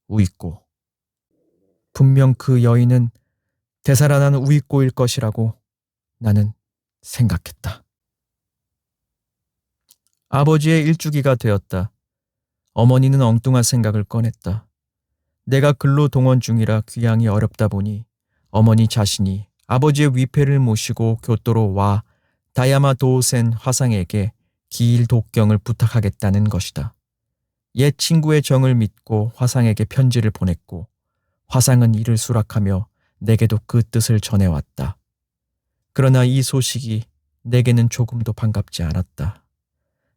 우익고. 분명 그 여인은 되살아난 우익고일 것이라고 나는 생각했다. 아버지의 일주기가 되었다. 어머니는 엉뚱한 생각을 꺼냈다. 내가 근로 동원 중이라 귀향이 어렵다 보니 어머니 자신이 아버지의 위패를 모시고 교토로 와 다야마 도우센 화상에게 기일 독경을 부탁하겠다는 것이다. 옛 친구의 정을 믿고 화상에게 편지를 보냈고 화상은 이를 수락하며 내게도 그 뜻을 전해왔다. 그러나 이 소식이 내게는 조금도 반갑지 않았다.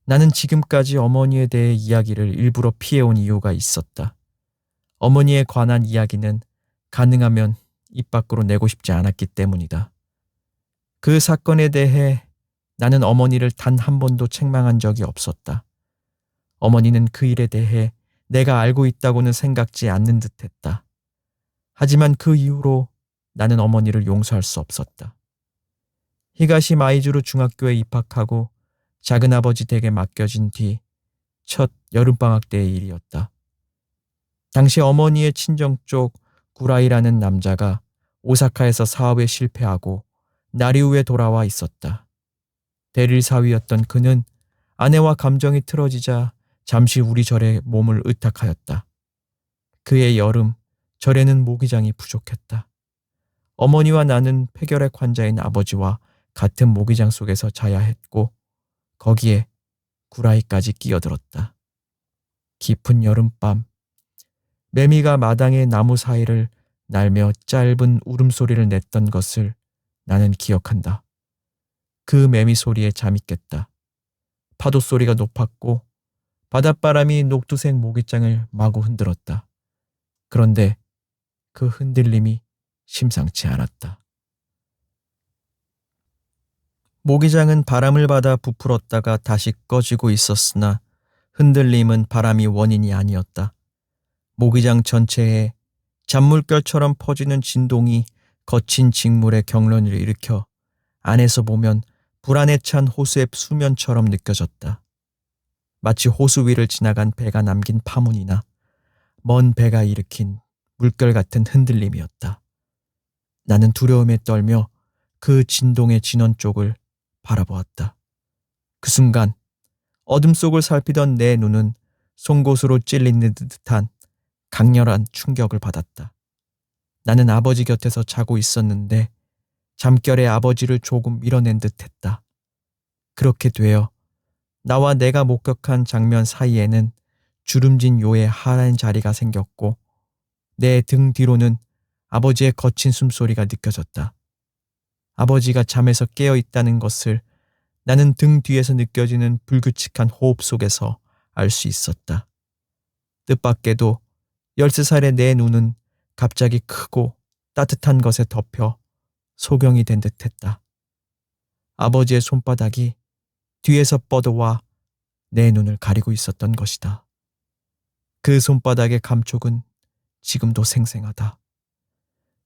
나는 지금까지 어머니에 대해 이야기를 일부러 피해온 이유가 있었다. 어머니에 관한 이야기는 가능하면 입 밖으로 내고 싶지 않았기 때문이다. 그 사건에 대해 나는 어머니를 단 한 번도 책망한 적이 없었다. 어머니는 그 일에 대해 내가 알고 있다고는 생각지 않는 듯했다. 하지만 그 이후로 나는 어머니를 용서할 수 없었다. 히가시 마이즈루 중학교에 입학하고 작은아버지 댁에 맡겨진 뒤 첫 여름방학 때의 일이었다. 당시 어머니의 친정 쪽 구라이라는 남자가 오사카에서 사업에 실패하고 나리우에 돌아와 있었다. 대릴 사위였던 그는 아내와 감정이 틀어지자 잠시 우리 절에 몸을 의탁하였다. 그해 여름 절에는 모기장이 부족했다. 어머니와 나는 폐결핵 환자인 아버지와 같은 모기장 속에서 자야 했고 거기에 구라이까지 끼어들었다. 깊은 여름밤 매미가 마당의 나무 사이를 날며 짧은 울음소리를 냈던 것을 나는 기억한다. 그 매미 소리에 잠이 깼다. 파도 소리가 높았고 바닷바람이 녹두색 모기장을 마구 흔들었다. 그런데 그 흔들림이 심상치 않았다. 모기장은 바람을 받아 부풀었다가 다시 꺼지고 있었으나 흔들림은 바람이 원인이 아니었다. 모기장 전체에 잔물결처럼 퍼지는 진동이 거친 직물의 경련을 일으켜 안에서 보면 불안에 찬 호수의 수면처럼 느껴졌다. 마치 호수 위를 지나간 배가 남긴 파문이나 먼 배가 일으킨 물결 같은 흔들림이었다. 나는 두려움에 떨며 그 진동의 진원 쪽을 바라보았다. 그 순간 어둠 속을 살피던 내 눈은 송곳으로 찔리는 듯한 강렬한 충격을 받았다. 나는 아버지 곁에서 자고 있었는데 잠결에 아버지를 조금 밀어낸 듯했다. 그렇게 되어 나와 내가 목격한 장면 사이에는 주름진 요의 하얀 자리가 생겼고 내 등 뒤로는 아버지의 거친 숨소리가 느껴졌다. 아버지가 잠에서 깨어 있다는 것을 나는 등 뒤에서 느껴지는 불규칙한 호흡 속에서 알 수 있었다. 뜻밖에도 13살의 내 눈은 갑자기 크고 따뜻한 것에 덮여 소경이 된 듯했다. 아버지의 손바닥이 뒤에서 뻗어와 내 눈을 가리고 있었던 것이다. 그 손바닥의 감촉은 지금도 생생하다.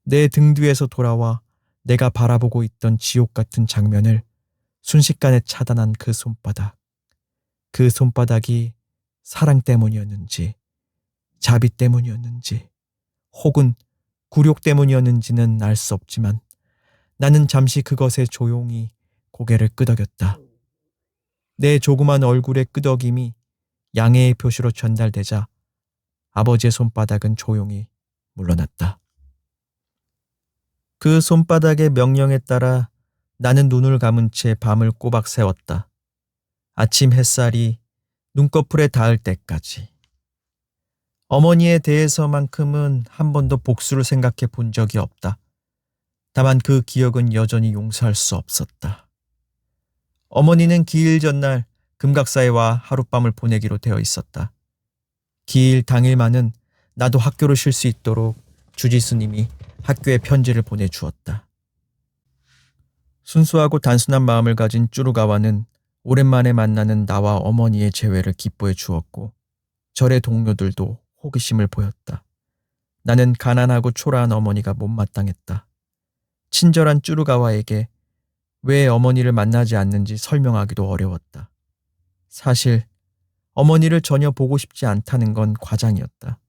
내 등 뒤에서 돌아와 내가 바라보고 있던 지옥 같은 장면을 순식간에 차단한 그 손바닥. 그 손바닥이 사랑 때문이었는지, 자비 때문이었는지, 혹은 굴욕 때문이었는지는 알 수 없지만 나는 잠시 그것에 조용히 고개를 끄덕였다. 내 조그만 얼굴의 끄덕임이 양해의 표시로 전달되자 아버지의 손바닥은 조용히 물러났다. 그 손바닥의 명령에 따라 나는 눈을 감은 채 밤을 꼬박 새웠다. 아침 햇살이 눈꺼풀에 닿을 때까지. 어머니에 대해서만큼은 한 번도 복수를 생각해 본 적이 없다. 다만 그 기억은 여전히 용서할 수 없었다. 어머니는 기일 전날 금각사회와 하룻밤을 보내기로 되어 있었다. 기일 당일만은 나도 학교를 쉴 수 있도록 주지스님이 학교에 편지를 보내주었다. 순수하고 단순한 마음을 가진 쭈루가와는 오랜만에 만나는 나와 어머니의 재회를 기뻐해 주었고 절의 동료들도 호기심을 보였다. 나는 가난하고 초라한 어머니가 못마땅했다. 친절한 쭈루가와에게 왜 어머니를 만나지 않는지 설명하기도 어려웠다. 사실 어머니를 전혀 보고 싶지 않다는 건 과장이었다.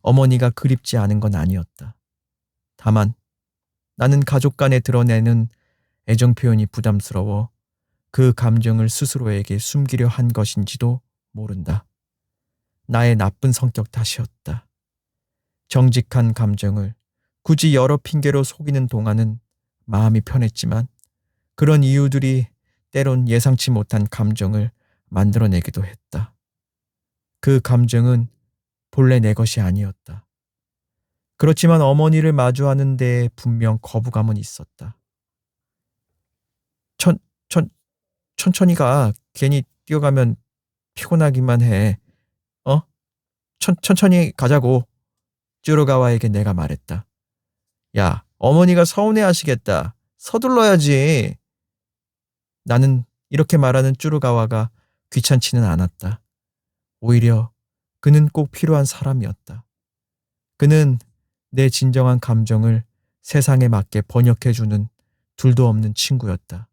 어머니가 그립지 않은 건 아니었다. 다만 나는 가족 간에 드러내는 애정 표현이 부담스러워 그 감정을 스스로에게 숨기려 한 것인지도 모른다. 나의 나쁜 성격 탓이었다. 정직한 감정을 굳이 여러 핑계로 속이는 동안은 마음이 편했지만 그런 이유들이 때론 예상치 못한 감정을 만들어내기도 했다. 그 감정은 본래 내 것이 아니었다. 그렇지만 어머니를 마주하는 데에 분명 거부감은 있었다. 천천히 가. 괜히 뛰어가면 피곤하기만 해. 천천히 가자고. 쭈루가와에게 내가 말했다. 야, 어머니가 서운해 하시겠다. 서둘러야지. 나는 이렇게 말하는 쭈루가와가 귀찮지는 않았다. 오히려 그는 꼭 필요한 사람이었다. 그는 내 진정한 감정을 세상에 맞게 번역해주는 둘도 없는 친구였다.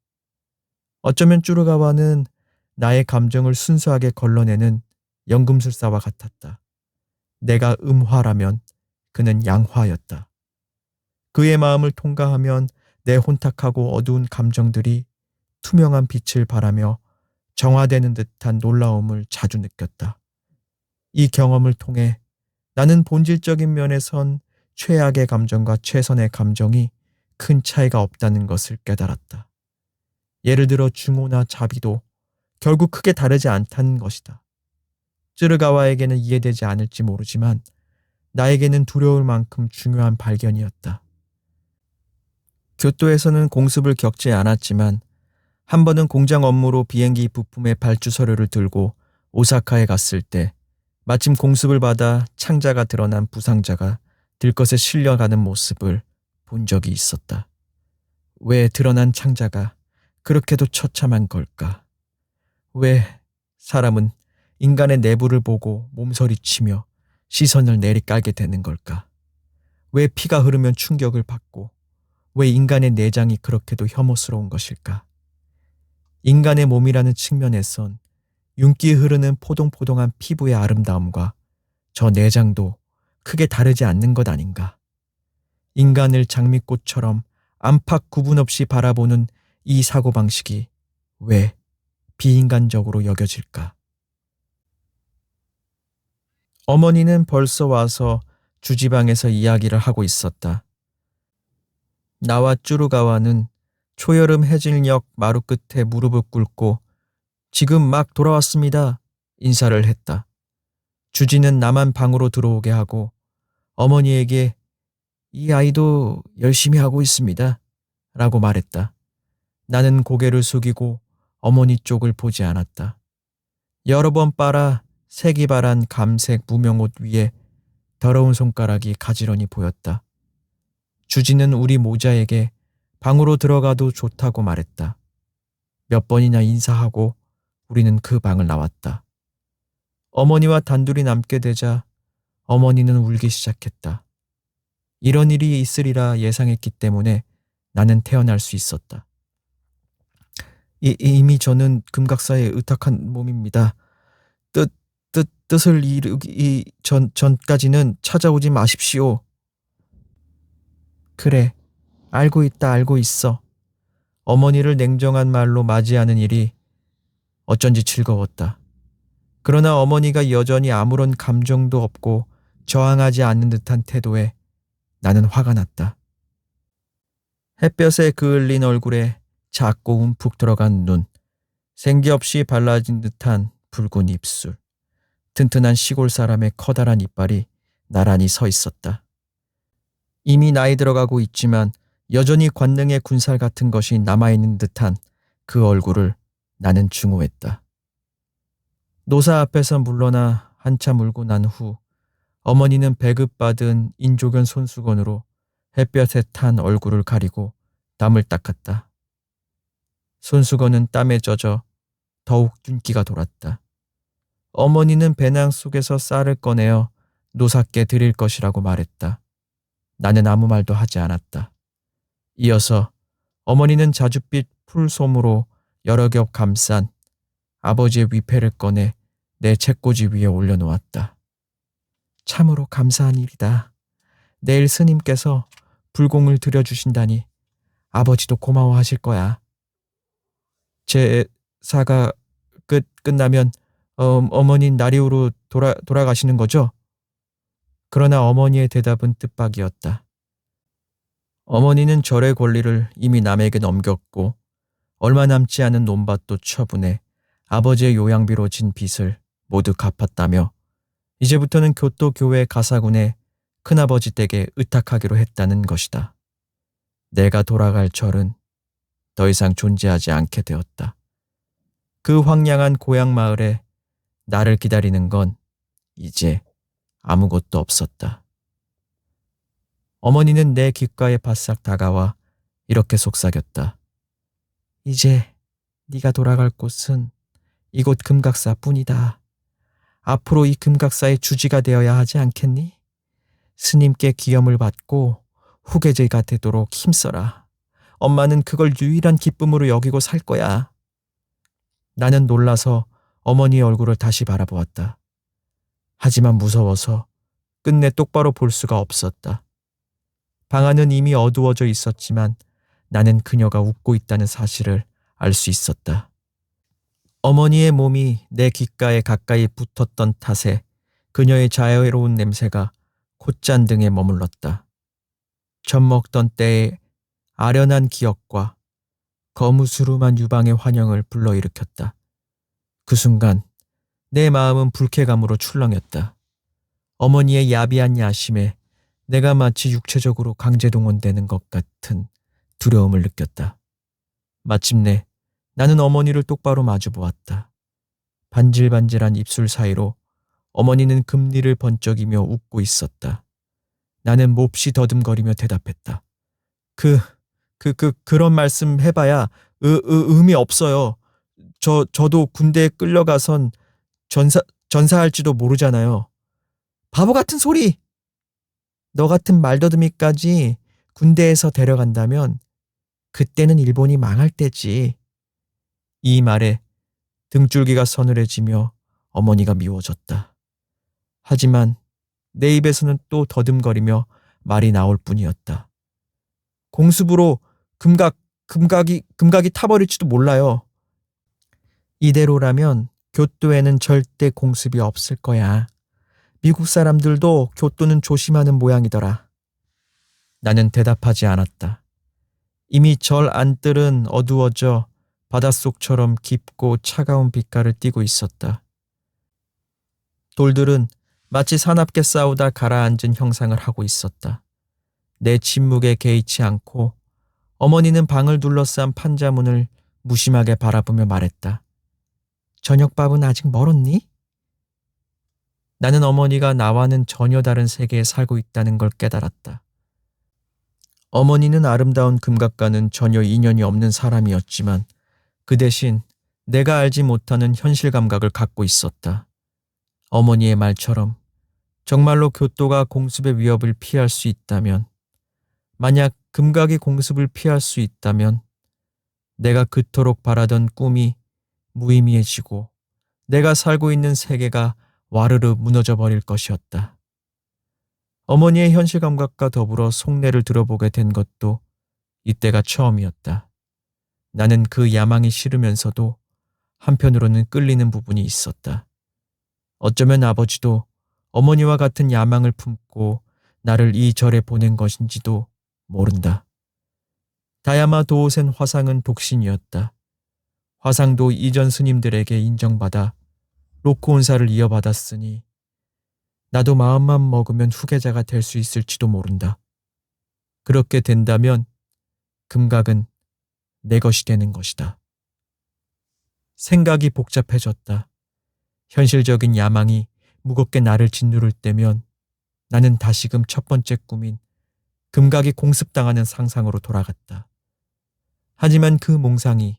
어쩌면 쭈루가와는 나의 감정을 순수하게 걸러내는 연금술사와 같았다. 내가 음화라면 그는 양화였다. 그의 마음을 통과하면 내 혼탁하고 어두운 감정들이 투명한 빛을 발하며 정화되는 듯한 놀라움을 자주 느꼈다. 이 경험을 통해 나는 본질적인 면에선 최악의 감정과 최선의 감정이 큰 차이가 없다는 것을 깨달았다. 예를 들어 중호나 자비도 결국 크게 다르지 않다는 것이다. 쯔르가와에게는 이해되지 않을지 모르지만 나에게는 두려울 만큼 중요한 발견이었다. 교토에서는 공습을 겪지 않았지만 한 번은 공장 업무로 비행기 부품의 발주 서류를 들고 오사카에 갔을 때 마침 공습을 받아 창자가 드러난 부상자가 들것에 실려가는 모습을 본 적이 있었다. 왜 드러난 창자가 그렇게도 처참한 걸까? 왜 사람은 인간의 내부를 보고 몸서리치며 시선을 내리깔게 되는 걸까? 왜 피가 흐르면 충격을 받고 왜 인간의 내장이 그렇게도 혐오스러운 것일까? 인간의 몸이라는 측면에선 윤기 흐르는 포동포동한 피부의 아름다움과 저 내장도 크게 다르지 않는 것 아닌가. 인간을 장미꽃처럼 안팎 구분 없이 바라보는 이 사고방식이 왜 비인간적으로 여겨질까? 어머니는 벌써 와서 주지방에서 이야기를 하고 있었다. 나와 쭈루가와는 초여름 해질녘 마루 끝에 무릎을 꿇고 지금 막 돌아왔습니다. 인사를 했다. 주지는 나만 방으로 들어오게 하고 어머니에게 이 아이도 열심히 하고 있습니다. 라고 말했다. 나는 고개를 숙이고 어머니 쪽을 보지 않았다. 여러 번 빨아 색이 바란 감색 무명옷 위에 더러운 손가락이 가지런히 보였다. 주지는 우리 모자에게 방으로 들어가도 좋다고 말했다. 몇 번이나 인사하고 우리는 그 방을 나왔다. 어머니와 단둘이 남게 되자 어머니는 울기 시작했다. 이런 일이 있으리라 예상했기 때문에 나는 태어날 수 있었다. 이미 저는 금각사에 의탁한 몸입니다. 뜻을 이루기 전까지는 찾아오지 마십시오. 그래, 알고 있다, 알고 있어. 어머니를 냉정한 말로 맞이하는 일이 어쩐지 즐거웠다. 그러나 어머니가 여전히 아무런 감정도 없고 저항하지 않는 듯한 태도에 나는 화가 났다. 햇볕에 그을린 얼굴에 작고 움푹 들어간 눈, 생기 없이 발라진 듯한 붉은 입술, 튼튼한 시골 사람의 커다란 이빨이 나란히 서 있었다. 이미 나이 들어가고 있지만 여전히 관능의 군살 같은 것이 남아있는 듯한 그 얼굴을 나는 증오했다. 노사 앞에서 물러나 한참 울고 난 후 어머니는 배급받은 인조견 손수건으로 햇볕에 탄 얼굴을 가리고 땀을 닦았다. 손수건은 땀에 젖어 더욱 윤기가 돌았다. 어머니는 배낭 속에서 쌀을 꺼내어 노사께 드릴 것이라고 말했다. 나는 아무 말도 하지 않았다. 이어서 어머니는 자줏빛 풀솜으로 여러 겹 감싼 아버지의 위패를 꺼내 내 책꽂이 위에 올려놓았다. 참으로 감사한 일이다. 내일 스님께서 불공을 들여주신다니 아버지도 고마워하실 거야. 제사가 끝나면 어머니 나리우로 돌아가시는 거죠? 그러나 어머니의 대답은 뜻밖이었다. 어머니는 절의 권리를 이미 남에게 넘겼고 얼마 남지 않은 논밭도 처분해 아버지의 요양비로 진 빚을 모두 갚았다며 이제부터는 교토교회 가사군의 큰아버지 댁에 의탁하기로 했다는 것이다. 내가 돌아갈 절은 더 이상 존재하지 않게 되었다. 그 황량한 고향 마을에 나를 기다리는 건 이제 아무것도 없었다. 어머니는 내 귓가에 바싹 다가와 이렇게 속삭였다. 이제 네가 돌아갈 곳은 이곳 금각사뿐이다. 앞으로 이 금각사의 주지가 되어야 하지 않겠니? 스님께 기염을 받고 후계자가 되도록 힘써라. 엄마는 그걸 유일한 기쁨으로 여기고 살 거야. 나는 놀라서 어머니의 얼굴을 다시 바라보았다. 하지만 무서워서 끝내 똑바로 볼 수가 없었다. 방 안은 이미 어두워져 있었지만 나는 그녀가 웃고 있다는 사실을 알 수 있었다. 어머니의 몸이 내 귓가에 가까이 붙었던 탓에 그녀의 자애로운 냄새가 콧잔등에 머물렀다. 젖 먹던 때의 아련한 기억과 거무스름한 유방의 환영을 불러일으켰다. 그 순간 내 마음은 불쾌감으로 출렁였다. 어머니의 야비한 야심에 내가 마치 육체적으로 강제동원되는 것 같은 두려움을 느꼈다. 마침내 나는 어머니를 똑바로 마주보았다. 반질반질한 입술 사이로 어머니는 금리를 번쩍이며 웃고 있었다. 나는 몹시 더듬거리며 대답했다. 그런 말씀 해봐야 의미 없어요. 저도 군대에 끌려가선 전사할지도 모르잖아요. 바보 같은 소리! 너 같은 말더듬이까지 군대에서 데려간다면 그때는 일본이 망할 때지. 이 말에 등줄기가 서늘해지며 어머니가 미워졌다. 하지만 내 입에서는 또 더듬거리며 말이 나올 뿐이었다. 공습으로 금각이 타버릴지도 몰라요. 이대로라면 교토에는 절대 공습이 없을 거야. 미국 사람들도 교토는 조심하는 모양이더라. 나는 대답하지 않았다. 이미 절 안뜰은 어두워져 바닷속처럼 깊고 차가운 빛깔을 띠고 있었다. 돌들은 마치 사납게 싸우다 가라앉은 형상을 하고 있었다. 내 침묵에 개의치 않고 어머니는 방을 둘러싼 판자문을 무심하게 바라보며 말했다. 저녁밥은 아직 멀었니? 나는 어머니가 나와는 전혀 다른 세계에 살고 있다는 걸 깨달았다. 어머니는 아름다운 금각과는 전혀 인연이 없는 사람이었지만 그 대신 내가 알지 못하는 현실 감각을 갖고 있었다. 어머니의 말처럼 정말로 교토가 공습의 위협을 피할 수 있다면, 만약 금각이 공습을 피할 수 있다면 내가 그토록 바라던 꿈이 무의미해지고 내가 살고 있는 세계가 와르르 무너져 버릴 것이었다. 어머니의 현실 감각과 더불어 속내를 들어보게 된 것도 이때가 처음이었다. 나는 그 야망이 싫으면서도 한편으로는 끌리는 부분이 있었다. 어쩌면 아버지도 어머니와 같은 야망을 품고 나를 이 절에 보낸 것인지도 모른다. 다야마 도오센 화상은 독신이었다. 화상도 이전 스님들에게 인정받아 로쿠온사를 이어받았으니 나도 마음만 먹으면 후계자가 될 수 있을지도 모른다. 그렇게 된다면 금각은 내 것이 되는 것이다. 생각이 복잡해졌다. 현실적인 야망이 무겁게 나를 짓누를 때면 나는 다시금 첫 번째 꿈인 금각이 공습당하는 상상으로 돌아갔다. 하지만 그 몽상이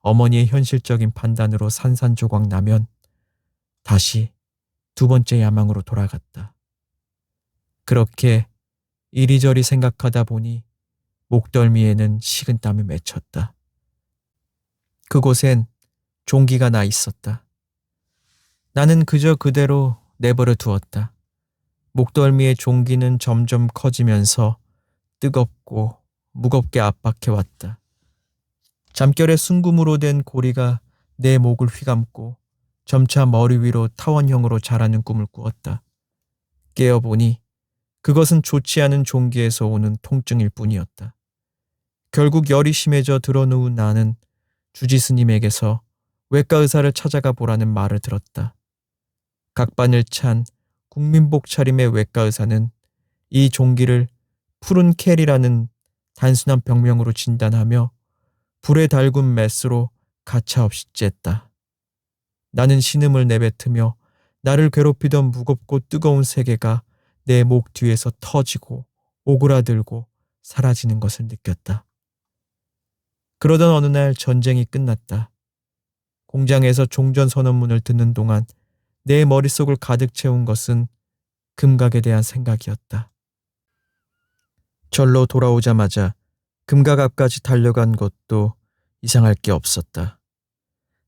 어머니의 현실적인 판단으로 산산조각 나면 다시 두 번째 야망으로 돌아갔다. 그렇게 이리저리 생각하다 보니 목덜미에는 식은땀이 맺혔다. 그곳엔 종기가 나 있었다. 나는 그저 그대로 내버려 두었다. 목덜미의 종기는 점점 커지면서 뜨겁고 무겁게 압박해왔다. 잠결에 순금으로 된 고리가 내 목을 휘감고 점차 머리 위로 타원형으로 자라는 꿈을 꾸었다. 깨어보니 그것은 좋지 않은 종기에서 오는 통증일 뿐이었다. 결국 열이 심해져 드러누운 나는 주지 스님에게서 외과 의사를 찾아가 보라는 말을 들었다. 각반을 찬 국민복 차림의 외과 의사는 이 종기를 푸른 켈이라는 단순한 병명으로 진단하며 불에 달군 메스로 가차없이 쬐다. 나는 신음을 내뱉으며 나를 괴롭히던 무겁고 뜨거운 세계가 내 목 뒤에서 터지고 오그라들고 사라지는 것을 느꼈다. 그러던 어느 날 전쟁이 끝났다. 공장에서 종전 선언문을 듣는 동안 내 머릿속을 가득 채운 것은 금각에 대한 생각이었다. 절로 돌아오자마자 금각 앞까지 달려간 것도 이상할 게 없었다.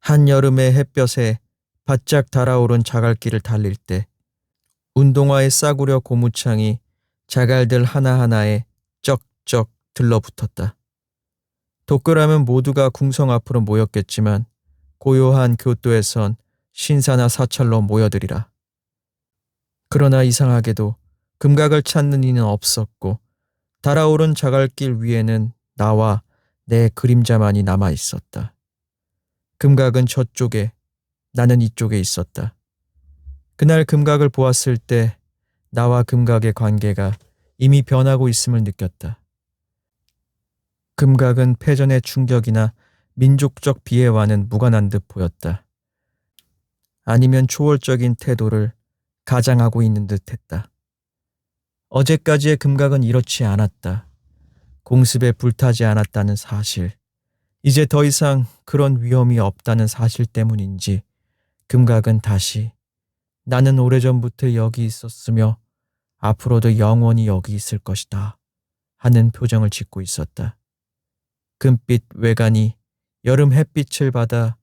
한여름의 햇볕에 바짝 달아오른 자갈길을 달릴 때 운동화의 싸구려 고무창이 자갈들 하나하나에 쩍쩍 들러붙었다. 도쿄라면 모두가 궁성 앞으로 모였겠지만 고요한 교토에선 신사나 사찰로 모여들이라. 그러나 이상하게도 금각을 찾는 이는 없었고 달아오른 자갈길 위에는 나와 내 그림자만이 남아 있었다. 금각은 저쪽에, 나는 이쪽에 있었다. 그날 금각을 보았을 때 나와 금각의 관계가 이미 변하고 있음을 느꼈다. 금각은 패전의 충격이나 민족적 비애와는 무관한 듯 보였다. 아니면 초월적인 태도를 가장하고 있는 듯 했다. 어제까지의 금각은 이렇지 않았다. 공습에 불타지 않았다는 사실, 이제 더 이상 그런 위험이 없다는 사실 때문인지 금각은 다시 나는 오래전부터 여기 있었으며 앞으로도 영원히 여기 있을 것이다 하는 표정을 짓고 있었다. 금빛 외관이 여름 햇빛을 받아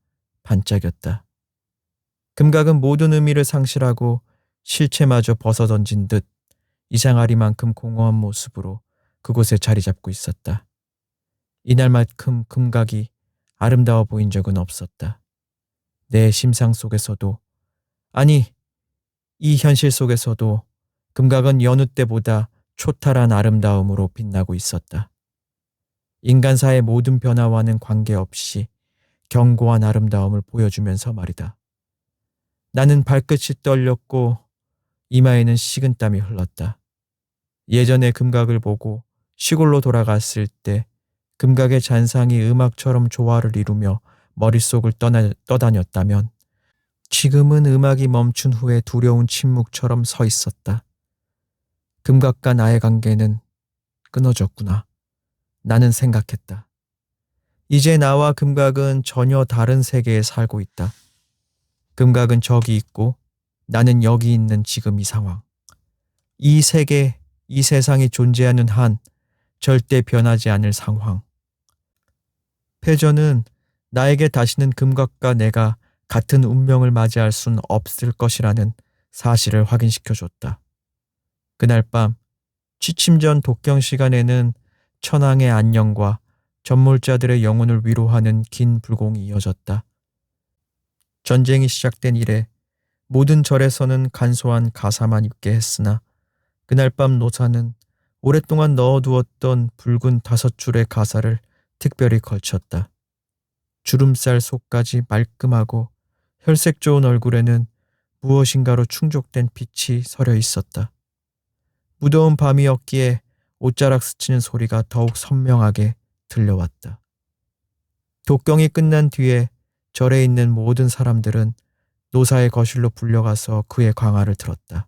반짝였다. 금각은 모든 의미를 상실하고 실체마저 벗어던진 듯 이상하리만큼 공허한 모습으로 그곳에 자리 잡고 있었다. 이날만큼 금각이 아름다워 보인 적은 없었다. 내 심상 속에서도, 아니, 이 현실 속에서도 금각은 여느 때보다 초탈한 아름다움으로 빛나고 있었다. 인간사의 모든 변화와는 관계없이 견고한 아름다움을 보여주면서 말이다. 나는 발끝이 떨렸고 이마에는 식은땀이 흘렀다. 예전에 금각을 보고 시골로 돌아갔을 때 금각의 잔상이 음악처럼 조화를 이루며 머릿속을 떠다녔다면 지금은 음악이 멈춘 후에 두려운 침묵처럼 서 있었다. 금각과 나의 관계는 끊어졌구나. 나는 생각했다. 이제 나와 금각은 전혀 다른 세계에 살고 있다. 금각은 저기 있고 나는 여기 있는 지금 이 상황. 이 세계, 이 세상이 존재하는 한 절대 변하지 않을 상황. 패전은 나에게 다시는 금각과 내가 같은 운명을 맞이할 순 없을 것이라는 사실을 확인시켜줬다. 그날 밤 취침 전 독경 시간에는 천황의 안녕과 전몰자들의 영혼을 위로하는 긴 불공이 이어졌다. 전쟁이 시작된 이래 모든 절에서는 간소한 가사만 입게 했으나 그날 밤 노사는 오랫동안 넣어두었던 붉은 5줄의 가사를 특별히 걸쳤다. 주름살 속까지 말끔하고 혈색 좋은 얼굴에는 무엇인가로 충족된 빛이 서려 있었다. 무더운 밤이었기에 옷자락 스치는 소리가 더욱 선명하게 들려왔다. 독경이 끝난 뒤에 절에 있는 모든 사람들은 노사의 거실로 불려가서 그의 광화를 들었다.